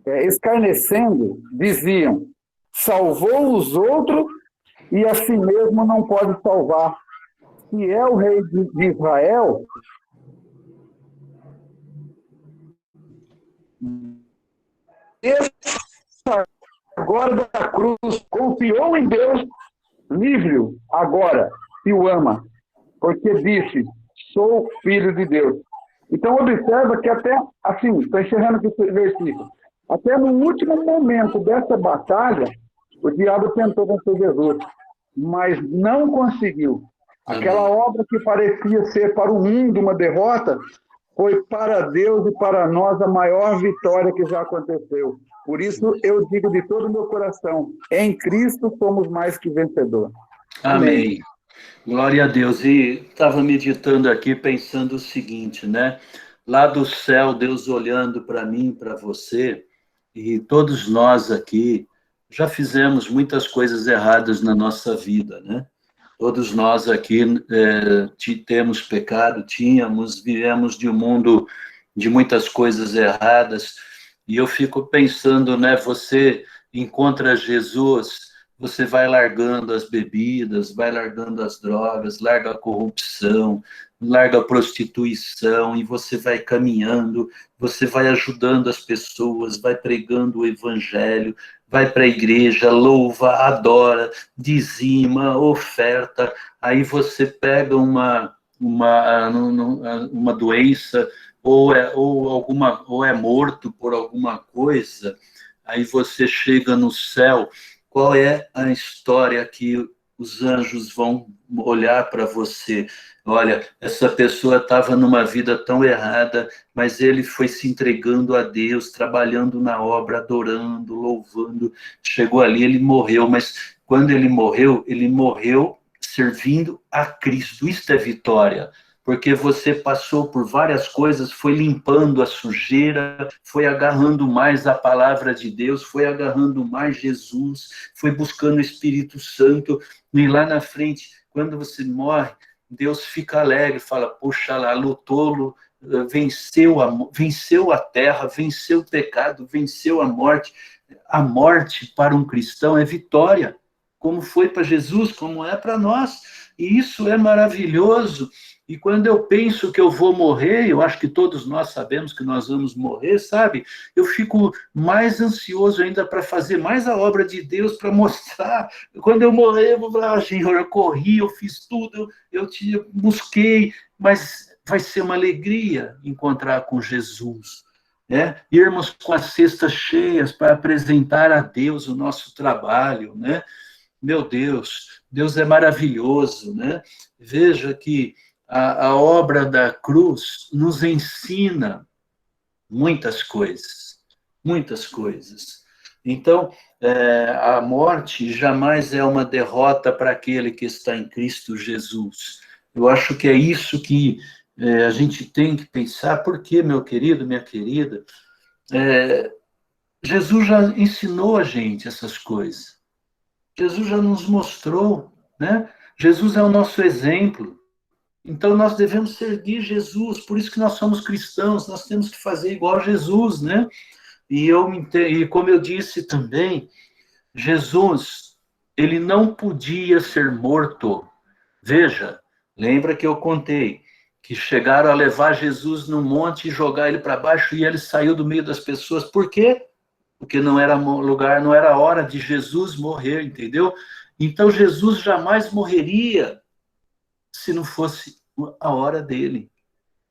escarnecendo, diziam, salvou os outros e a si mesmo não pode salvar. Se é o rei de Israel, agora da cruz, confiou em Deus, livre-o agora, se o ama, porque disse, sou filho de Deus. Então, observa que até, assim, estou encerrando aqui esse versículo, até no último momento dessa batalha, o diabo tentou vencer Jesus, mas não conseguiu. Aquela obra que parecia ser para o mundo uma derrota, foi para Deus e para nós a maior vitória que já aconteceu. Por isso, eu digo de todo o meu coração, em Cristo somos mais que vencedores. Amém. Glória a Deus. E estava meditando aqui, pensando o seguinte, né? Lá do céu, Deus olhando para mim, para você, e todos nós aqui já fizemos muitas coisas erradas na nossa vida, né? Todos nós aqui temos pecado, vivemos de um mundo de muitas coisas erradas, e eu fico pensando, né? Você encontra Jesus, você vai largando as bebidas, vai largando as drogas, larga a corrupção, larga a prostituição, e você vai caminhando, você vai ajudando as pessoas, vai pregando o evangelho, vai para a igreja, louva, adora, dizima, oferta, aí você pega uma doença, ou é morto por alguma coisa, aí você chega no céu. Qual é a história que os anjos vão olhar para você? Olha, essa pessoa estava numa vida tão errada, mas ele foi se entregando a Deus, trabalhando na obra, adorando, louvando. Chegou ali, ele morreu, mas quando ele morreu servindo a Cristo. Isto é vitória. Porque você passou por várias coisas, foi limpando a sujeira, foi agarrando mais a palavra de Deus, foi agarrando mais Jesus, foi buscando o Espírito Santo, e lá na frente, quando você morre, Deus fica alegre, fala, poxa lá, lutou, venceu a terra, venceu o pecado, venceu a morte. A morte para um cristão é vitória, como foi para Jesus, como é para nós, e isso é maravilhoso. E quando eu penso que eu vou morrer, eu acho que todos nós sabemos que nós vamos morrer, sabe? Eu fico mais ansioso ainda para fazer mais a obra de Deus, para mostrar. Quando eu morrer, eu vou falar, Senhor, eu corri, eu fiz tudo, eu te busquei, mas vai ser uma alegria encontrar com Jesus. Né? Irmos com as cestas cheias para apresentar a Deus o nosso trabalho, né? Meu Deus é maravilhoso, né? Veja que a obra da cruz nos ensina muitas coisas, muitas coisas. Então, a morte jamais é uma derrota para aquele que está em Cristo Jesus. Eu acho que é isso que a gente tem que pensar, porque, meu querido, minha querida, Jesus já ensinou a gente essas coisas. Jesus já nos mostrou, né? Jesus é o nosso exemplo. Então, nós devemos seguir Jesus, por isso que nós somos cristãos, nós temos que fazer igual a Jesus, né? E como eu disse também, Jesus, ele não podia ser morto. Veja, lembra que eu contei que chegaram a levar Jesus no monte e jogar ele para baixo e ele saiu do meio das pessoas. Por quê? Porque não era lugar, não era hora de Jesus morrer, entendeu? Então, Jesus jamais morreria se não fosse a hora dele.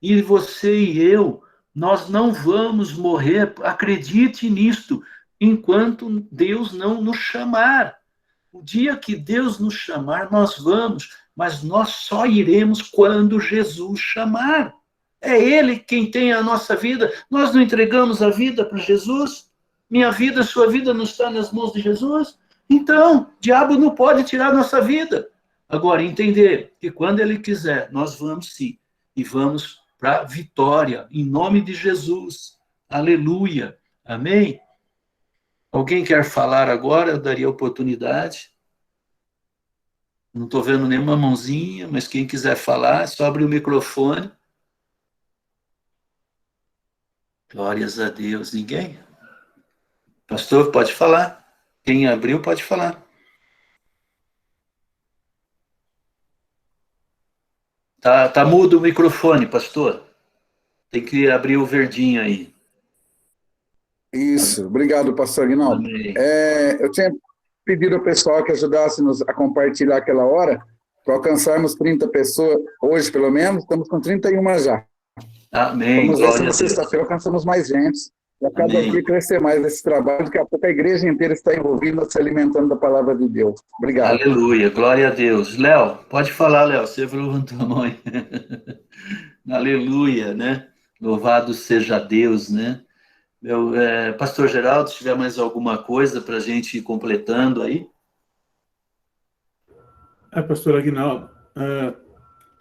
E você e eu, nós não vamos morrer, acredite nisto, enquanto Deus não nos chamar. O dia que Deus nos chamar, nós vamos, mas nós só iremos quando Jesus chamar. É Ele quem tem a nossa vida. Nós não entregamos a vida para Jesus? Minha vida, sua vida não está nas mãos de Jesus? Então, o diabo não pode tirar a nossa vida. Agora, entender que quando Ele quiser, nós vamos sim. E vamos para a vitória, em nome de Jesus. Aleluia. Amém? Alguém quer falar agora? Eu daria oportunidade. Não estou vendo nenhuma mãozinha, mas quem quiser falar, só abre o microfone. Glórias a Deus. Ninguém? Pastor, pode falar. Quem abriu, pode falar. Tá mudo o microfone, pastor. Tem que abrir o verdinho aí. Isso, obrigado, pastor Aguinaldo. Eu tinha pedido ao pessoal que ajudasse-nos a compartilhar aquela hora, para alcançarmos 30 pessoas, hoje pelo menos, estamos com 31 já. Amém. Vamos ver se na sexta-feira alcançamos mais gente, para cada dia crescer mais esse trabalho, daqui a pouco a igreja inteira está envolvida, se alimentando da palavra de Deus. Obrigado. Aleluia, glória a Deus. Léo, pode falar, Léo, você levantou a mão aí. Aleluia, né? Louvado seja Deus, né? Pastor Geraldo, se tiver mais alguma coisa para a gente ir completando aí. Pastor Aguinaldo,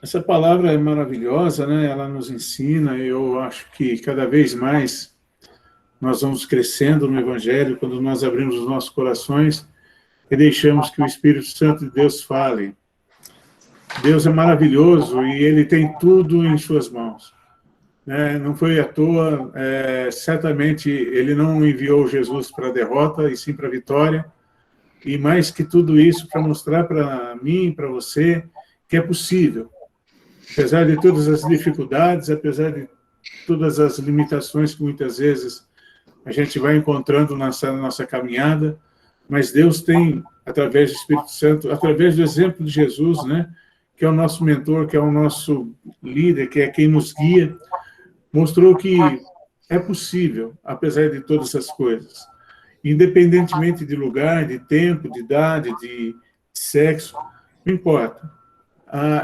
essa palavra é maravilhosa, né? Ela nos ensina, eu acho que cada vez mais nós vamos crescendo no Evangelho quando nós abrimos os nossos corações e deixamos que o Espírito Santo de Deus fale. Deus é maravilhoso e Ele tem tudo em suas mãos. Não foi à toa, certamente Ele não enviou Jesus para a derrota, e sim para a vitória, e mais que tudo isso, para mostrar para mim, para você, que é possível. Apesar de todas as dificuldades, apesar de todas as limitações que muitas vezes a gente vai encontrando na nossa caminhada, mas Deus tem, através do Espírito Santo, através do exemplo de Jesus, né, que é o nosso mentor, que é o nosso líder, que é quem nos guia, mostrou que é possível, apesar de todas essas coisas. Independentemente de lugar, de tempo, de idade, de sexo, não importa.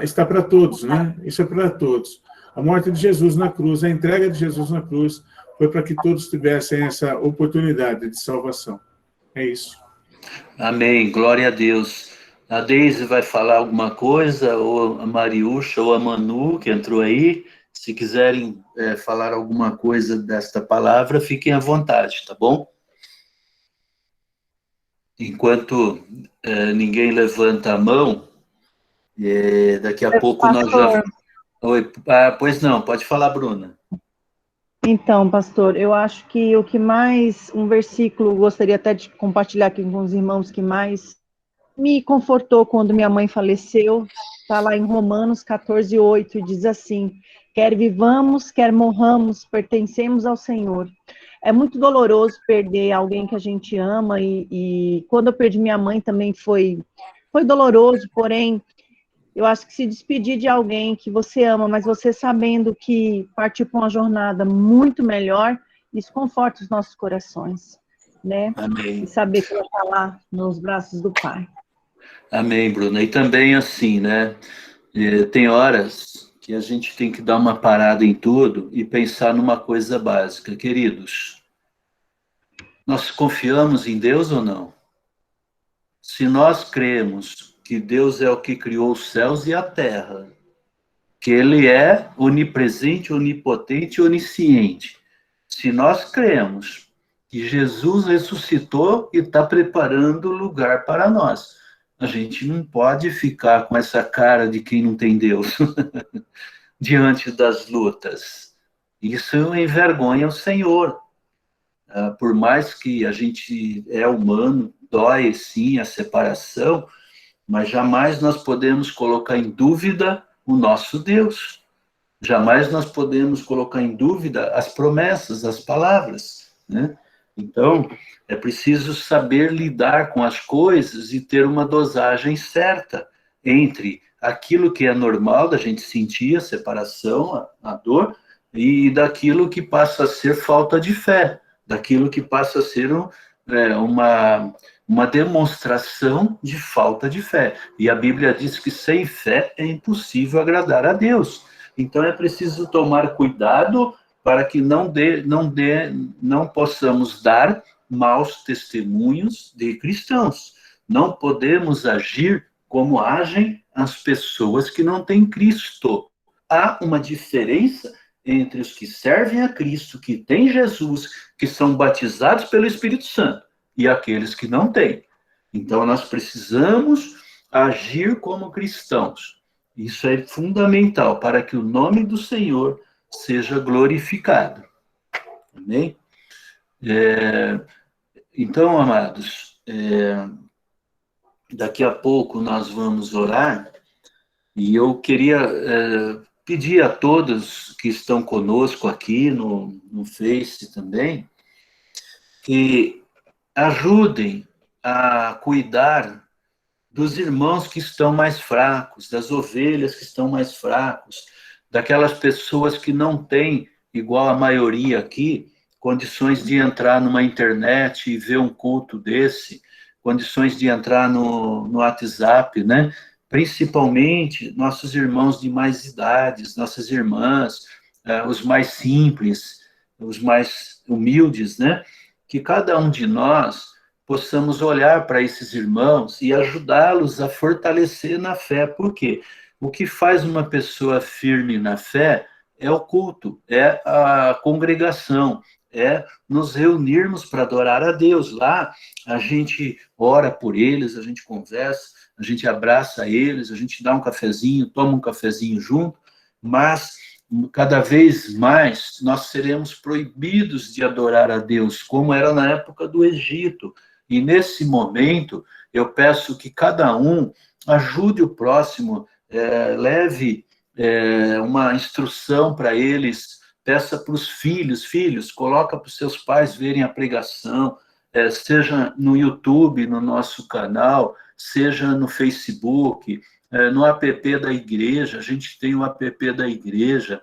Está para todos, né? Isso é para todos. A morte de Jesus na cruz, a entrega de Jesus na cruz, foi para que todos tivessem essa oportunidade de salvação. É isso. Amém, glória a Deus. A Deise vai falar alguma coisa, ou a Mariúcha, ou a Manu, que entrou aí. Se quiserem falar alguma coisa desta palavra, fiquem à vontade, tá bom? Enquanto ninguém levanta a mão, daqui a pouco nós já... Oi, pois não, pode falar, Bruna. Então, pastor, eu acho que o que mais, um versículo, gostaria até de compartilhar aqui com os irmãos, que mais me confortou quando minha mãe faleceu, está lá em Romanos 14:8, e diz assim: quer vivamos, quer morramos, pertencemos ao Senhor. É muito doloroso perder alguém que a gente ama, e quando eu perdi minha mãe também foi doloroso, porém, eu acho que se despedir de alguém que você ama, mas você sabendo que partiu para uma jornada muito melhor, isso conforta os nossos corações, né? Amém. E saber que ela está lá nos braços do Pai. Amém, Bruna. E também assim, né? Tem horas que a gente tem que dar uma parada em tudo e pensar numa coisa básica. Queridos, nós confiamos em Deus ou não? Se nós cremos que Deus é o que criou os céus e a terra, que Ele é onipresente, onipotente e onisciente, se nós cremos que Jesus ressuscitou e está preparando o lugar para nós, a gente não pode ficar com essa cara de quem não tem Deus diante das lutas. Isso envergonha o Senhor. Por mais que a gente é humano, dói sim a separação, mas jamais nós podemos colocar em dúvida o nosso Deus. Jamais nós podemos colocar em dúvida as promessas, as palavras, né? Então, é preciso saber lidar com as coisas e ter uma dosagem certa entre aquilo que é normal da gente sentir, a separação, a dor, e daquilo que passa a ser falta de fé, daquilo que passa a ser uma demonstração de falta de fé. E a Bíblia diz que sem fé é impossível agradar a Deus. Então é preciso tomar cuidado para que não possamos dar maus testemunhos de cristãos. Não podemos agir como agem as pessoas que não têm Cristo. Há uma diferença entre os que servem a Cristo, que têm Jesus, que são batizados pelo Espírito Santo, e aqueles que não têm. Então nós precisamos agir como cristãos. Isso é fundamental para que o nome do Senhor seja glorificado. Amém? Então, amados, daqui a pouco nós vamos orar, e eu queria pedir a todos que estão conosco aqui no Face também, que ajudem a cuidar dos irmãos que estão mais fracos, das ovelhas que estão mais fracos, daquelas pessoas que não têm, igual a maioria aqui, condições de entrar numa internet e ver um culto desse, condições de entrar no WhatsApp, né? Principalmente nossos irmãos de mais idades, nossas irmãs, os mais simples, os mais humildes, né? Que cada um de nós possamos olhar para esses irmãos e ajudá-los a fortalecer na fé. Por quê? O que faz uma pessoa firme na fé é o culto, é a congregação, é nos reunirmos para adorar a Deus. Lá a gente ora por eles, a gente conversa, a gente abraça eles, a gente dá um cafezinho, toma um cafezinho junto, mas cada vez mais nós seremos proibidos de adorar a Deus, como era na época do Egito. E nesse momento, eu peço que cada um ajude o próximo, leve uma instrução para eles, peça para os filhos, coloca para os seus pais verem a pregação, seja no YouTube, no nosso canal, seja no Facebook, no app da igreja, a gente tem o app da igreja,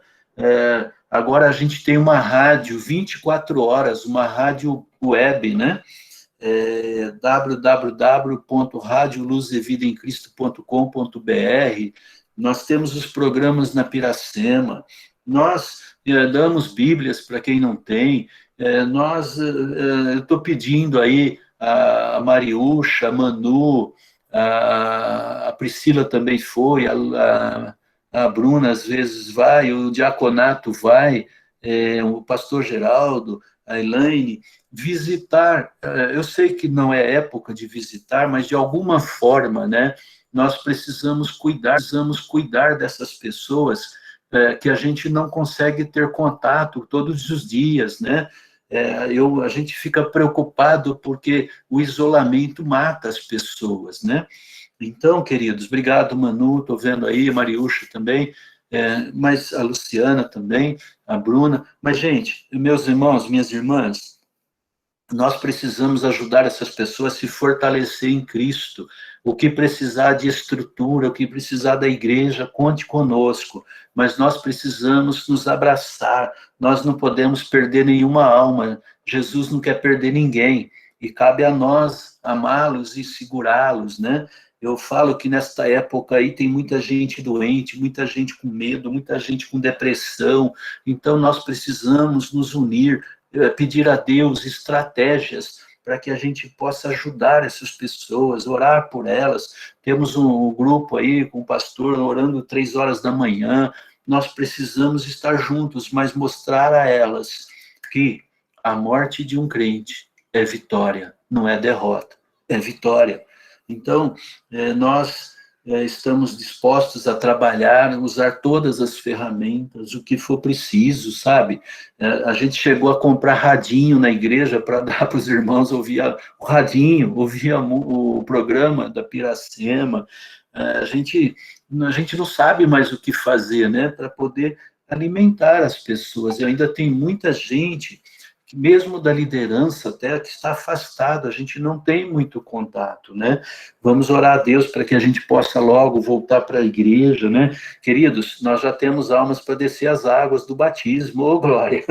agora a gente tem uma rádio 24 horas, uma rádio web, né? www.radioluzevidaemcristo.com.br. Nós temos os programas na Piracema, nós damos bíblias para quem não tem, eu estou pedindo aí a Mariúcha, a Manu, a Priscila também foi, a Bruna às vezes vai, o Diaconato vai, o pastor Geraldo, a Elaine, visitar. Eu sei que não é época de visitar, mas de alguma forma, né, nós precisamos cuidar dessas pessoas que a gente não consegue ter contato todos os dias, né? A gente fica preocupado porque o isolamento mata as pessoas, né? Então, queridos, obrigado, Manu, estou vendo aí, a Mariúcha também, mas a Luciana também, a Bruna. Mas, gente, meus irmãos, minhas irmãs, nós precisamos ajudar essas pessoas a se fortalecer em Cristo. O que precisar de estrutura, o que precisar da igreja, conte conosco. Mas nós precisamos nos abraçar, nós não podemos perder nenhuma alma. Jesus não quer perder ninguém, e cabe a nós amá-los e segurá-los, né? Eu falo que nesta época aí tem muita gente doente, muita gente com medo, muita gente com depressão, então nós precisamos nos unir, pedir a Deus estratégias para que a gente possa ajudar essas pessoas, orar por elas. Temos um grupo aí com o pastor orando 3 horas da manhã. Nós precisamos estar juntos, mas mostrar a elas que a morte de um crente é vitória, não é derrota, é vitória. Então, nós estamos dispostos a trabalhar, usar todas as ferramentas, o que for preciso, sabe? A gente chegou a comprar radinho na igreja para dar para os irmãos ouvir o radinho, ouvir o programa da Piracema. A gente não sabe mais o que fazer, né? Para poder alimentar as pessoas. E ainda tem muita gente, mesmo da liderança até, que está afastado, a gente não tem muito contato, né? Vamos orar a Deus para que a gente possa logo voltar para a igreja, né? Queridos, nós já temos almas para descer as águas do batismo, ô glória!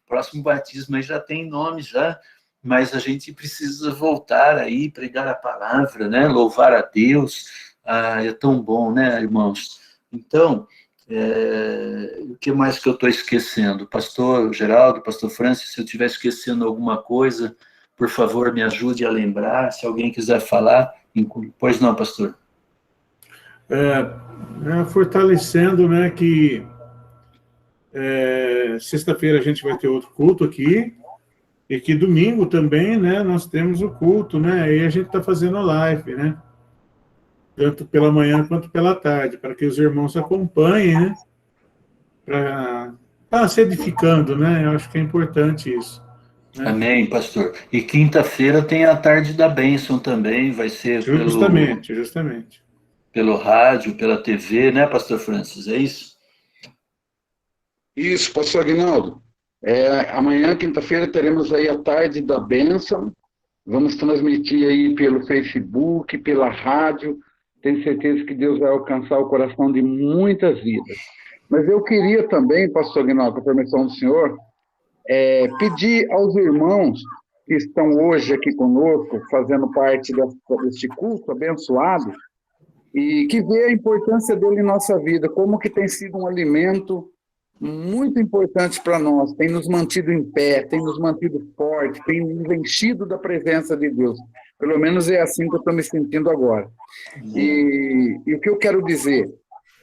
Próximo batismo aí já tem nome já, mas a gente precisa voltar aí, pregar a palavra, né? Louvar a Deus, é tão bom, né, irmãos? Então, o que mais que eu estou esquecendo? Pastor Geraldo, Pastor Francis, se eu estiver esquecendo alguma coisa, por favor, me ajude a lembrar. Se alguém quiser falar, pois não, pastor. Fortalecendo, né, que sexta-feira a gente vai ter outro culto aqui, e que domingo também, né, nós temos o culto, né, e a gente está fazendo live, né, tanto pela manhã quanto pela tarde, para que os irmãos acompanhem, né, para se edificando, né, eu acho que é importante isso. Né? Amém, pastor. E quinta-feira tem a tarde da bênção também, vai ser justamente. Pelo rádio, pela TV, né, pastor Francis, é isso? Isso, pastor Aguinaldo. Amanhã, quinta-feira, teremos aí a tarde da bênção, vamos transmitir aí pelo Facebook, pela rádio. Tenho certeza que Deus vai alcançar o coração de muitas vidas. Mas eu queria também, pastor Aguinaldo, com a permissão do senhor, pedir aos irmãos que estão hoje aqui conosco, fazendo parte deste culto abençoado, e que vê a importância dele em nossa vida, como que tem sido um alimento muito importante para nós, tem nos mantido em pé, tem nos mantido forte, tem nos enchido da presença de Deus. Pelo menos é assim que eu estou me sentindo agora. E o que eu quero dizer?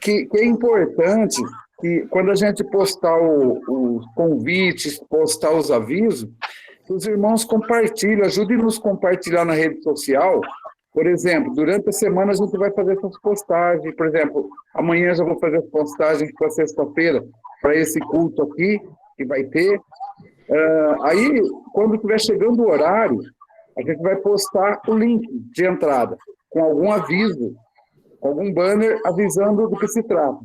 Que é importante que quando a gente postar os convites, postar os avisos, que os irmãos compartilhem, ajudem-nos a compartilhar na rede social. Por exemplo, durante a semana a gente vai fazer essas postagens. Por exemplo, amanhã já vou fazer as postagens para sexta-feira, para esse culto aqui, que vai ter. Aí, quando estiver chegando o horário, a gente vai postar o link de entrada, com algum aviso, algum banner avisando do que se trata.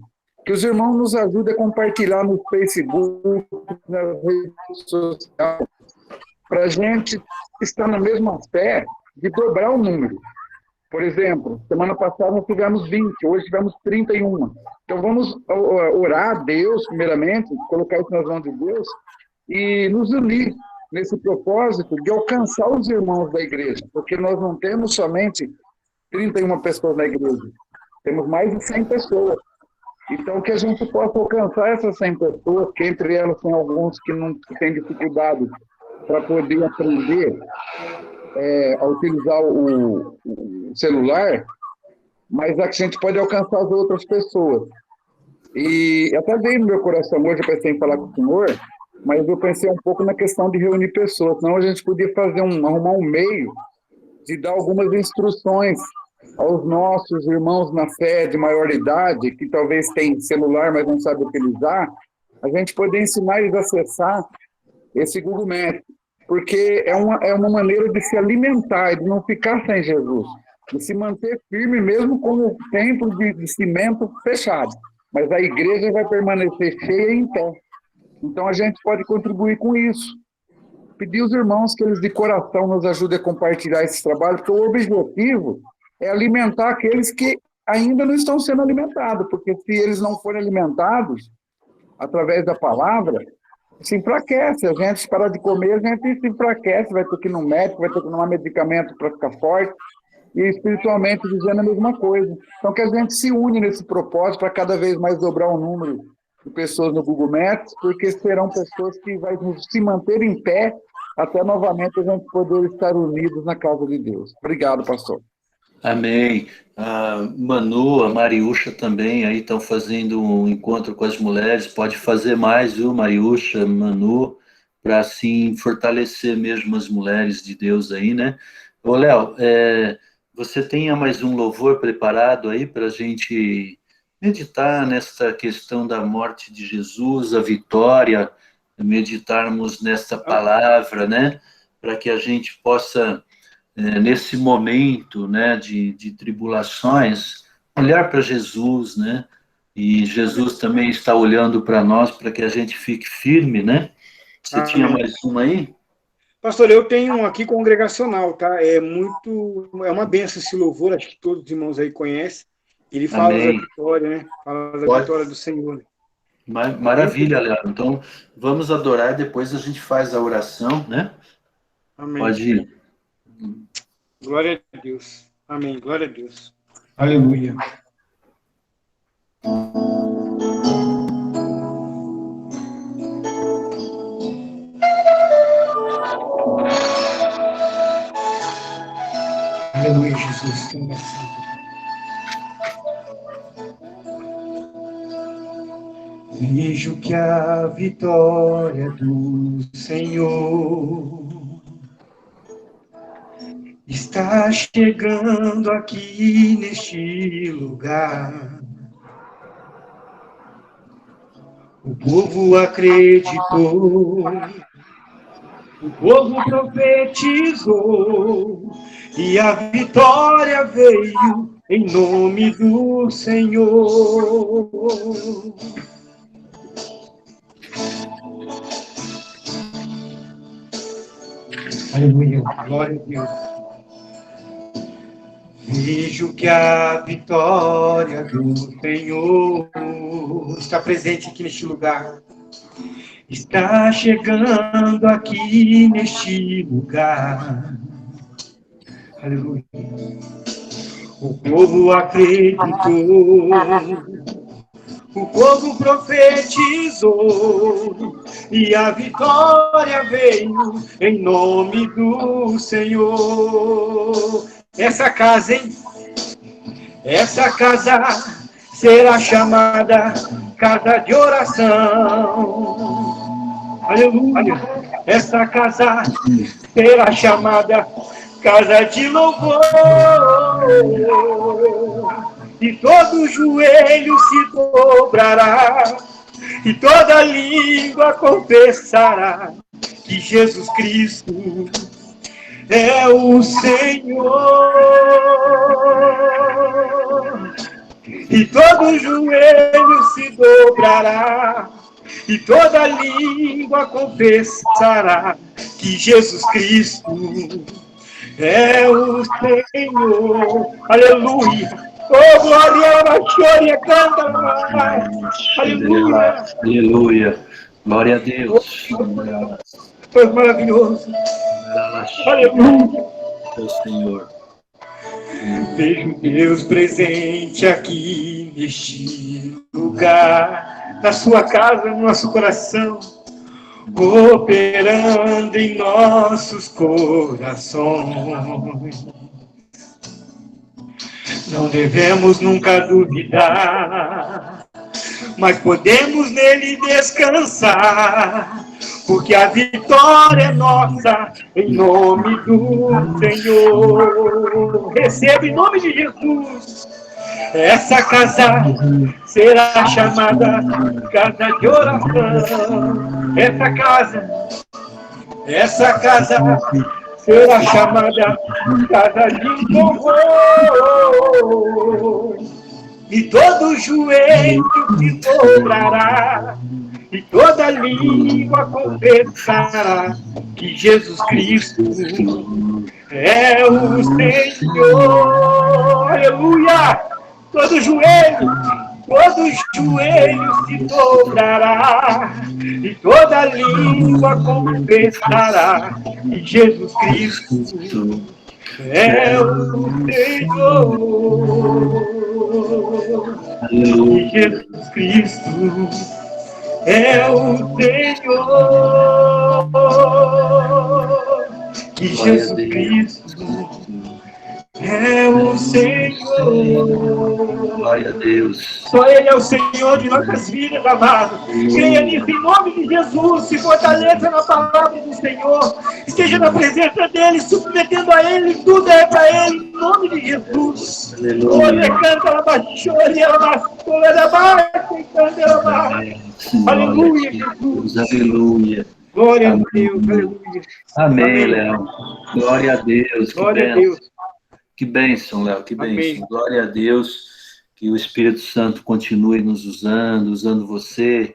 Que os irmãos nos ajudem a compartilhar no Facebook, nas redes sociais, para a gente estar na mesma fé de dobrar o número. Por exemplo, semana passada nós tivemos 20, hoje tivemos 31. Então vamos orar a Deus, primeiramente, colocar isso nas mãos de Deus e nos unir nesse propósito de alcançar os irmãos da igreja, porque nós não temos somente 31 pessoas na igreja, temos mais de 100 pessoas. Então, que a gente possa alcançar essas 100 pessoas, que entre elas tem alguns que têm dificuldade para poder aprender a utilizar o celular, mas a gente pode alcançar as outras pessoas. E até veio no meu coração hoje, eu pensei em falar com o senhor, mas eu pensei um pouco na questão de reunir pessoas, senão a gente podia arrumar um meio de dar algumas instruções aos nossos irmãos na fé de maior idade, que talvez tem celular, mas não sabe utilizar, a gente poder ensinar eles a acessar esse Google Maps, porque é uma maneira de se alimentar, de não ficar sem Jesus. e se manter firme mesmo com o templo de cimento fechado. Mas a igreja vai permanecer cheia e em pé. Então a gente pode contribuir com isso. Pedir aos irmãos que eles de coração nos ajudem a compartilhar esse trabalho, porque o objetivo é alimentar aqueles que ainda não estão sendo alimentados, porque se eles não forem alimentados através da palavra, se enfraquece. A gente parar de comer, a gente se enfraquece, vai ter que ir no médico, vai ter que tomar medicamento para ficar forte, e espiritualmente dizendo a mesma coisa. Então que a gente se une nesse propósito para cada vez mais dobrar o número de pessoas no Google Maps, porque serão pessoas que vão se manter em pé até novamente a gente poder estar unidos na casa de Deus. Obrigado, pastor. Amém. A Manu, a Mariúcha também aí estão fazendo um encontro com as mulheres. Pode fazer mais, viu, Mariúcha, Manu, para assim fortalecer mesmo as mulheres de Deus aí, né? Ô, Léo, você tem mais um louvor preparado aí para a gente meditar nessa questão da morte de Jesus, a vitória, meditarmos nesta palavra, né? Para que a gente possa, nesse momento, né, de tribulações, olhar para Jesus, né? E Jesus também está olhando para nós, para que a gente fique firme, né? Você tinha mais uma aí? Pastor, eu tenho um aqui congregacional, tá? É uma benção esse louvor, acho que todos os irmãos aí conhecem. Ele fala da vitória, né? Fala da vitória do Senhor. Maravilha, Léo. Então, vamos adorar, depois a gente faz a oração, né? Amém. Pode ir. Glória a Deus. Amém. Glória a Deus. Aleluia. Aleluia, Jesus. Vejo que a vitória do Senhor está chegando aqui neste lugar. O povo acreditou, o povo profetizou, e a vitória veio em nome do Senhor. Aleluia, glória a Deus. Vejo que a vitória do Senhor está presente aqui neste lugar. Está chegando aqui neste lugar. Aleluia. O povo acreditou, o povo profetizou, e a vitória veio em nome do Senhor. Essa casa, hein? Essa casa será chamada casa de oração. Aleluia. Essa casa será chamada casa de louvor. E todo joelho se dobrará, e toda língua confessará que Jesus Cristo é o Senhor. E todo joelho se dobrará, e toda língua confessará que Jesus Cristo é o Senhor. Aleluia. Oh, glória, glória, canta mais. Aleluia. Aleluia. Glória a Deus. Foi maravilhoso. Aleluia. Meu Senhor. Vejo Deus presente aqui neste lugar, na sua casa, no nosso coração, operando em nossos corações. Não devemos nunca duvidar, mas podemos nele descansar, porque a vitória é nossa, em nome do Senhor. Receba em nome de Jesus. Essa casa será chamada casa de oração. Essa casa será chamada casa de louvor, e todo joelho se dobrará, e toda língua confessará que Jesus Cristo é o Senhor. Aleluia! Todo joelho se dobrará, e toda língua confessará que Jesus Cristo é o Senhor. Que Jesus Cristo é o Senhor. Que Jesus Cristo é o Senhor. Glória a Deus. Só Ele é o Senhor de nossas vidas, amado. Creia nisso em nome de Jesus. Se fortaleça na palavra do Senhor. Esteja na presença dEle, submetendo a Ele. Tudo é para Ele, em nome de Jesus. Olha, canta, ela baixou, ela bastou, ela baixa, canta, ela baixa. Aleluia, Jesus. Aleluia. Glória a Deus, aleluia. Amém, Léo. Glória a Deus. Glória a Deus. Que bênção, Léo, que bênção. Amém. Glória a Deus, que o Espírito Santo continue nos usando você,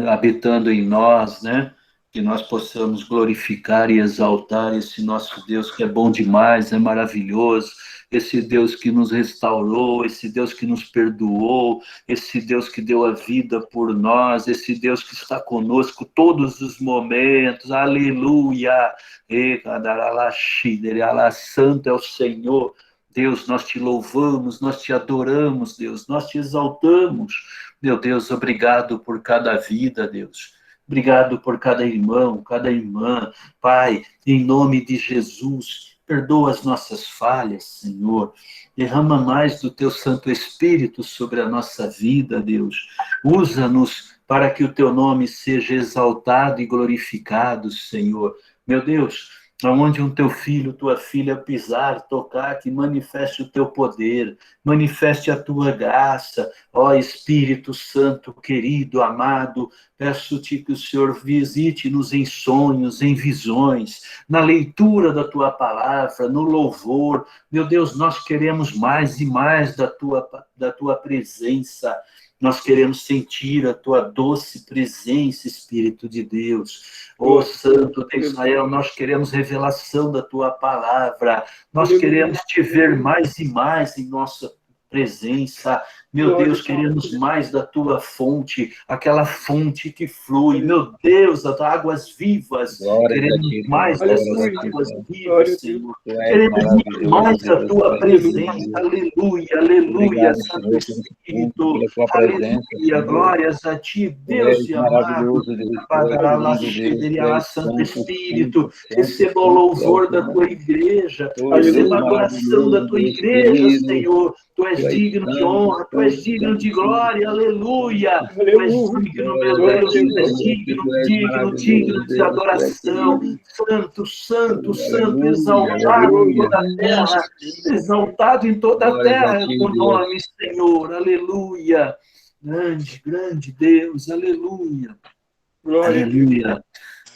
habitando em nós, né? Que nós possamos glorificar e exaltar esse nosso Deus que é bom demais, é maravilhoso, esse Deus que nos restaurou, esse Deus que nos perdoou, esse Deus que deu a vida por nós, esse Deus que está conosco todos os momentos, aleluia! Santo é o Senhor. Deus, nós te louvamos, nós te adoramos, Deus, nós te exaltamos. Meu Deus, obrigado por cada vida, Deus. Obrigado por cada irmão, cada irmã. Pai, em nome de Jesus, perdoa as nossas falhas, Senhor. Derrama mais do teu Santo Espírito sobre a nossa vida, Deus. Usa-nos para que o teu nome seja exaltado e glorificado, Senhor. Meu Deus, aonde um teu filho, tua filha pisar, tocar, que manifeste o teu poder, manifeste a tua graça, ó Espírito Santo, querido, amado, peço-te que o Senhor visite-nos em sonhos, em visões, na leitura da tua palavra, no louvor. Meu Deus, nós queremos mais e mais da tua presença. Nós queremos sentir a tua doce presença, Espírito de Deus. Ó Santo de Israel, nós queremos revelação da tua palavra. Nós queremos te ver mais e mais em nossa presença. Meu Deus, queremos mais da tua fonte, aquela fonte que flui. Meu Deus, das águas vivas. Queremos mais dessas águas vivas, Senhor. Queremos mais da tua presença. Aleluia, aleluia, Santo Espírito. Aleluia, glórias a ti, Deus e amado. Santo Espírito, receba o louvor da tua igreja, receba a adoração da tua igreja, Senhor. Tu és digno de honra, tu és digno de glória, aleluia. Tu és digno, meu Deus, tu és digno de adoração. Santo, santo, santo, exaltado em toda a terra, exaltado em toda a terra é o teu nome, Senhor, aleluia. Grande, grande Deus, aleluia. Aleluia.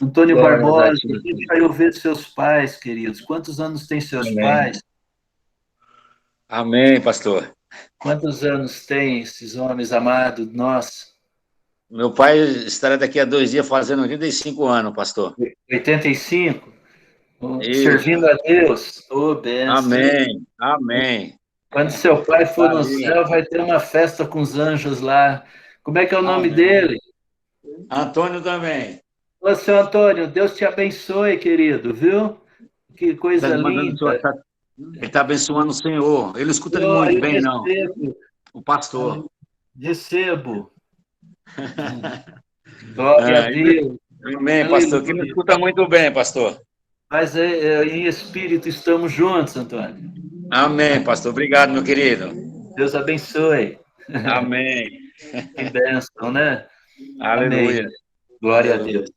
Antônio Barbosa, a gente vai ver seus pais, queridos. Quantos anos tem seus pais? Amém, pastor. Quantos anos tem esses homens amados nossos? Meu pai estará daqui a 2 dias fazendo 85 anos, pastor. 85? Isso. Servindo a Deus? Oh, benção. Amém, amém. Quando seu pai for no céu, vai ter uma festa com os anjos lá. Como é que é o nome dele? Antônio também. Ô, seu Antônio, Deus te abençoe, querido, viu? Que coisa linda. Ele está abençoando o Senhor. Ele escuta muito bem, não. O pastor. Recebo. Glória a Deus. Amém, pastor. Que me escuta muito bem, pastor. Mas em espírito estamos juntos, Antônio. Amém, pastor. Obrigado, meu querido. Deus abençoe. Amém. Que bênção, né? Aleluia. Amém. Glória a Deus.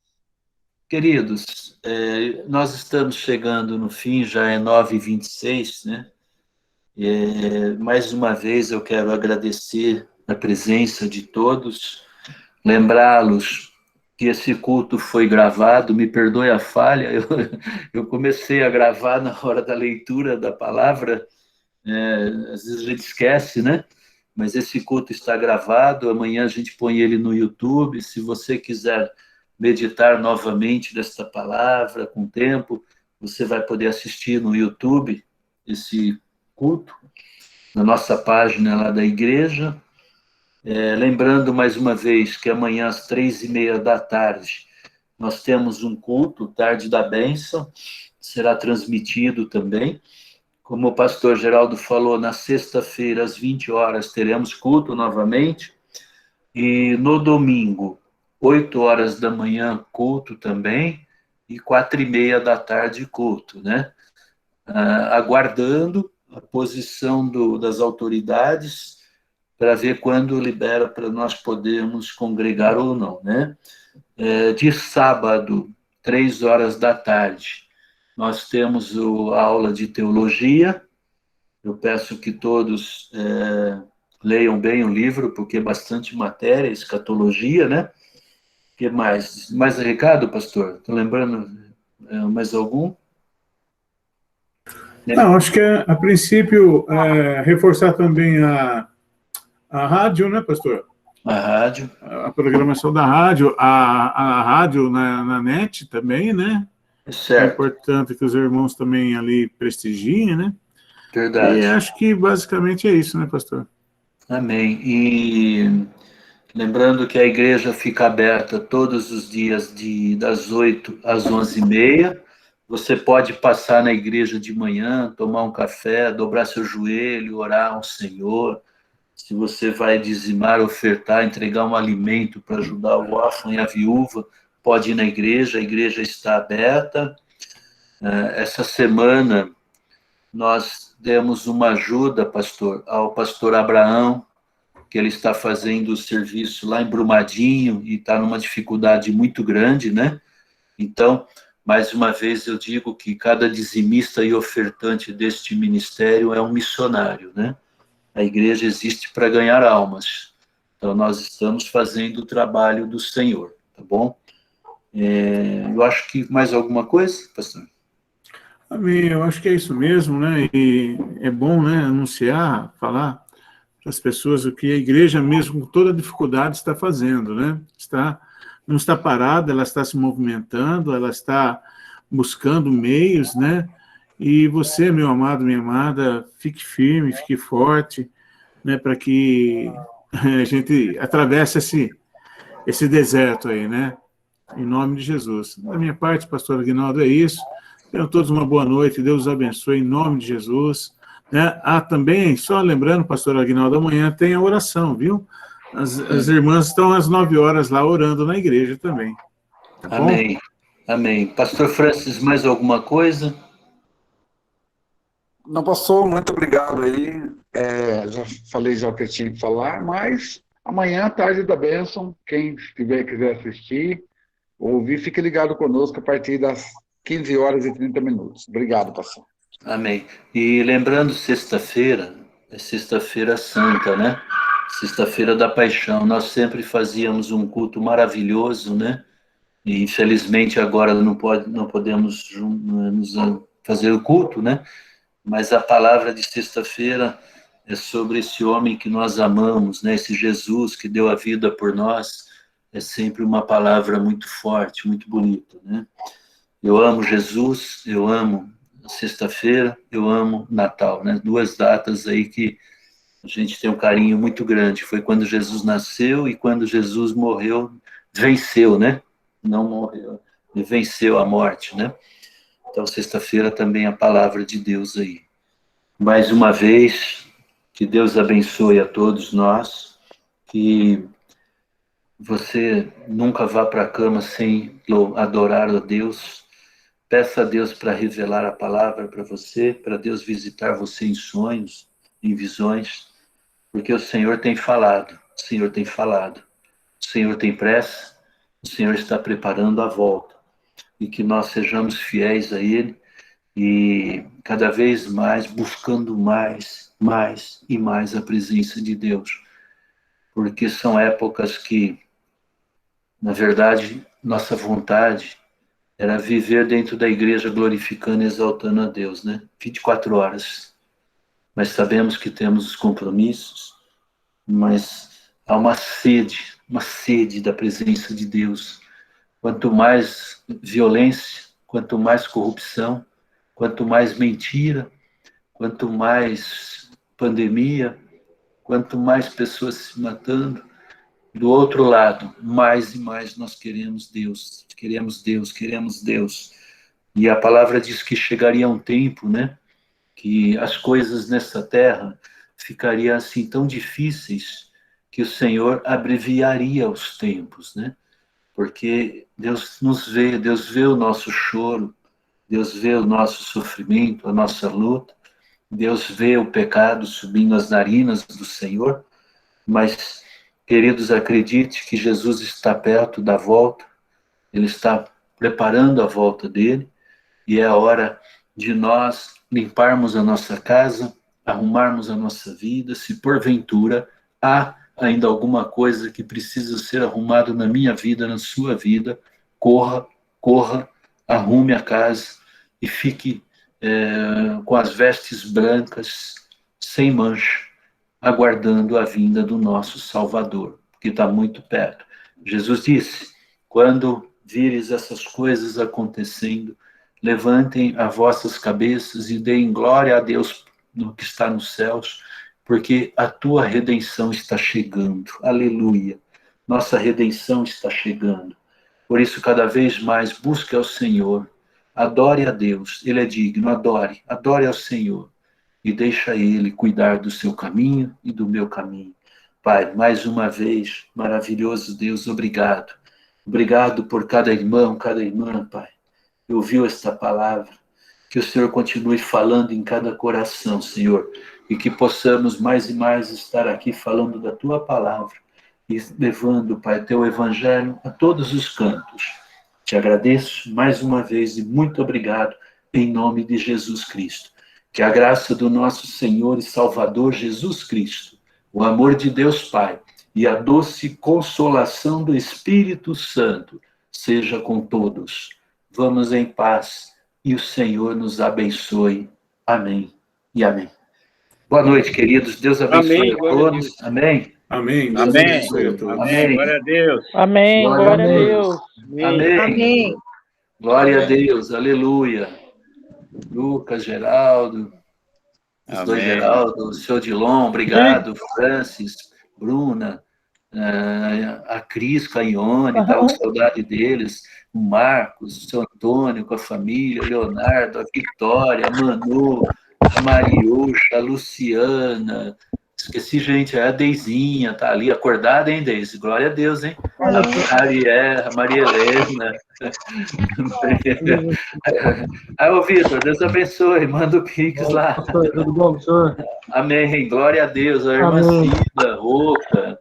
Queridos, nós estamos chegando no fim, já é 9h26, né? Mais uma vez eu quero agradecer a presença de todos, lembrá-los que esse culto foi gravado, me perdoe a falha, eu comecei a gravar na hora da leitura da palavra, às vezes a gente esquece, né? Mas esse culto está gravado, amanhã a gente põe ele no YouTube, se você quiser meditar novamente desta palavra com tempo, você vai poder assistir no YouTube esse culto, na nossa página lá da igreja. Lembrando mais uma vez que amanhã às 3:30 da tarde nós temos um culto, Tarde da Bênção, será transmitido também. Como o pastor Geraldo falou, na sexta-feira às 20 horas teremos culto novamente, e no domingo, 8 horas da manhã, culto também, e 4:30 da tarde, culto, né? Aguardando a posição das autoridades para ver quando libera para nós podermos congregar ou não, né? De sábado, 3 horas da tarde, nós temos a aula de teologia. Eu peço que todos leiam bem o livro, porque é bastante matéria, escatologia, né? O que mais? Mais recado, pastor? Estou lembrando mais algum? Não, acho que a princípio reforçar também a rádio, né, pastor? A rádio. A programação da rádio, a rádio na net também, né? Certo. É importante que os irmãos também ali prestigiem, né? Verdade. E acho que basicamente é isso, né, pastor? Amém. E lembrando que a igreja fica aberta todos os dias das 8 às 11:30. Você pode passar na igreja de manhã, tomar um café, dobrar seu joelho, orar ao Senhor. Se você vai dizimar, ofertar, entregar um alimento para ajudar o órfão e a viúva, pode ir na igreja, a igreja está aberta. Essa semana, nós demos uma ajuda, pastor, ao pastor Abraão, que ele está fazendo o serviço lá em Brumadinho e está numa dificuldade muito grande, né? Então, mais uma vez eu digo que cada dizimista e ofertante deste ministério é um missionário, né? A igreja existe para ganhar almas. Então, nós estamos fazendo o trabalho do Senhor, tá bom? Eu acho que mais alguma coisa, pastor? Amém, eu acho que é isso mesmo, né? E é bom, né, anunciar, falar para as pessoas o que a igreja, mesmo com toda a dificuldade, está fazendo, né? Não está parada, ela está se movimentando, ela está buscando meios, né? E você, meu amado, minha amada, fique firme, fique forte, né, para que a gente atravesse esse deserto aí, né? Em nome de Jesus. Da minha parte, pastor Aguinaldo, é isso. Tenham todos uma boa noite, Deus os abençoe, em nome de Jesus. Né? Também, só lembrando, pastor Aguinaldo, amanhã tem a oração, viu? As irmãs estão às 9 horas lá orando na igreja também. Tá bom? Amém. Amém. Pastor Francis, mais alguma coisa? Não passou, muito obrigado aí. Já falei já o que eu tinha que falar, mas amanhã, Tarde da Bênção, quem quiser assistir, ouvir, fique ligado conosco a partir das 15 horas e 30 minutos. Obrigado, pastor. Amém. E lembrando, sexta-feira, é Sexta-feira Santa, né? Sexta-feira da Paixão. Nós sempre fazíamos um culto maravilhoso, né? E infelizmente agora não podemos fazer o culto, né? Mas a palavra de sexta-feira é sobre esse homem que nós amamos, né? Esse Jesus que deu a vida por nós. É sempre uma palavra muito forte, muito bonita, né? Eu amo Jesus, eu amo sexta-feira, eu amo Natal, né? 2 datas aí que a gente tem um carinho muito grande. Foi quando Jesus nasceu e quando Jesus morreu, venceu, né? Não morreu, ele venceu a morte, né? Então, sexta-feira também a palavra de Deus aí. Mais uma vez, que Deus abençoe a todos nós, que você nunca vá para a cama sem adorar a Deus. Peça a Deus para revelar a palavra para você, para Deus visitar você em sonhos, em visões, porque o Senhor tem falado, o Senhor tem falado, o Senhor tem pressa, o Senhor está preparando a volta, e que nós sejamos fiéis a Ele, e cada vez mais buscando mais e mais a presença de Deus, porque são épocas que Na verdade, nossa vontade era viver dentro da igreja glorificando e exaltando a Deus, né? 24 horas. Mas sabemos que temos os compromissos, mas há uma sede da presença de Deus. Quanto mais violência, quanto mais corrupção, quanto mais mentira, quanto mais pandemia, quanto mais pessoas se matando, do outro lado, mais e mais nós queremos Deus, queremos Deus, queremos Deus. E a palavra diz que chegaria um tempo, né, que as coisas nessa terra ficariam assim tão difíceis que o Senhor abreviaria os tempos, né? Porque Deus nos vê, Deus vê o nosso choro, Deus vê o nosso sofrimento, a nossa luta, Deus vê o pecado subindo as narinas do Senhor, mas, queridos, acredite que Jesus está perto da volta, Ele está preparando a volta dele, e é a hora de nós limparmos a nossa casa, arrumarmos a nossa vida, se porventura há ainda alguma coisa que precisa ser arrumado na minha vida, na sua vida, corra, corra, arrume a casa e fique com as vestes brancas, sem mancha, aguardando a vinda do nosso Salvador, que está muito perto. Jesus disse, quando vires essas coisas acontecendo, levantem as vossas cabeças e deem glória a Deus no que está nos céus, porque a tua redenção está chegando. Aleluia. Nossa redenção está chegando. Por isso, cada vez mais, busque ao Senhor. Adore a Deus. Ele é digno. Adore. Adore ao Senhor. E deixa Ele cuidar do seu caminho e do meu caminho. Pai, mais uma vez, maravilhoso Deus, obrigado. Obrigado por cada irmão, cada irmã, Pai, que ouviu esta palavra. Que o Senhor continue falando em cada coração, Senhor, e que possamos mais e mais estar aqui falando da Tua palavra e levando, Pai, Teu Evangelho a todos os cantos. Te agradeço mais uma vez e muito obrigado em nome de Jesus Cristo. Que a graça do nosso Senhor e Salvador Jesus Cristo, o amor de Deus Pai e a doce consolação do Espírito Santo seja com todos. Vamos em paz e o Senhor nos abençoe. Amém e amém. Boa noite, queridos. Deus abençoe a todos. Amém. Amém. Deus abençoe a todos. Amém. Glória a Deus. Amém. Glória a Deus. Amém. Amém. Glória a Deus. Aleluia. Lucas, Geraldo, os dois Geraldo, o seu Dilon, obrigado. Francis, Bruna, a Cris, a Ione, estava com saudade deles. O Marcos, o seu Antônio com a família, o Leonardo, a Vitória, a Manu, a Mariuxa, a Luciana, esqueci, gente, a Deizinha, tá ali acordada, hein, Deise? Glória a Deus, hein? A Maria Helena. Ô, Vitor, Deus abençoe, manda o Pix lá. Tudo bom, professor? Amém, glória a Deus, a irmã Cida, Roca,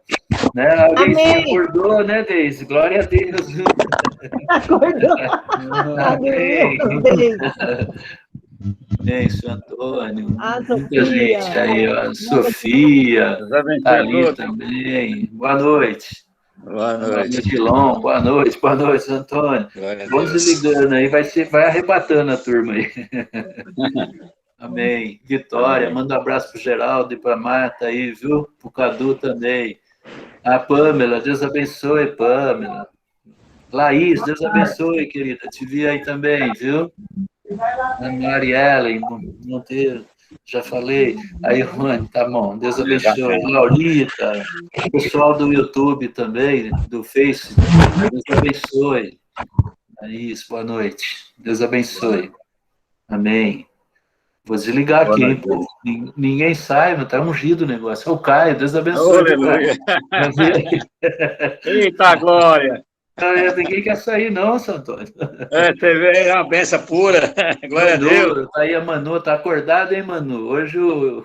né? A Deizinha acordou, né, Deise? Glória a Deus. Acordou. Amém. Amém, seu Antônio. Muita gente aí, ó. Sofia, ali também. Boa noite. Boa noite. Dilon, boa noite, Antônio. Vamos desligando aí, vai arrebatando a turma aí. Amém. Vitória, manda um abraço pro Geraldo e pra Marta aí, viu? Pro Cadu também. A Pâmela, Deus abençoe, Pâmela. Laís, Deus abençoe, querida. Te vi aí também, viu? A Mariellen Monteiro, já falei. Aí, Rony, tá bom. Deus abençoe. Laurita, o pessoal do YouTube também, do Face, Deus abençoe. É isso, boa noite. Deus abençoe. Amém. Vou desligar aqui, hein? Ninguém sai, tá ungido o negócio. É o Caio, Deus abençoe. Aleluia. Eita, glória. Ninguém quer sair, não, São Antônio. Você vê, é uma benção pura. Glória a Deus. Tá aí a Manu, tá acordada, hein, Manu? Hoje o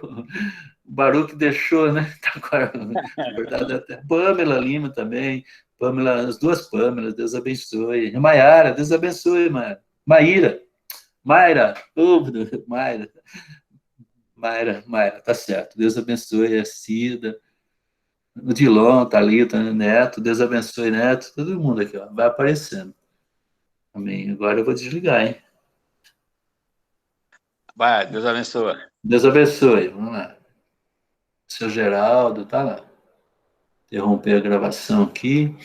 Baruque deixou, né? Tá acordada até. Pâmela Lima também. Pâmela, as duas Pâmelas, Deus abençoe. Maiara, Deus abençoe, Mayra. Mayra, Mayra, tá certo. Deus abençoe a Cida. O Dilon, Thalita, Neto, Deus abençoe, Neto, todo mundo aqui, ó, vai aparecendo. Amém. Agora eu vou desligar, hein? Vai, Deus abençoe. Deus abençoe. Vamos lá. Seu Geraldo, tá lá. Interromper a gravação aqui.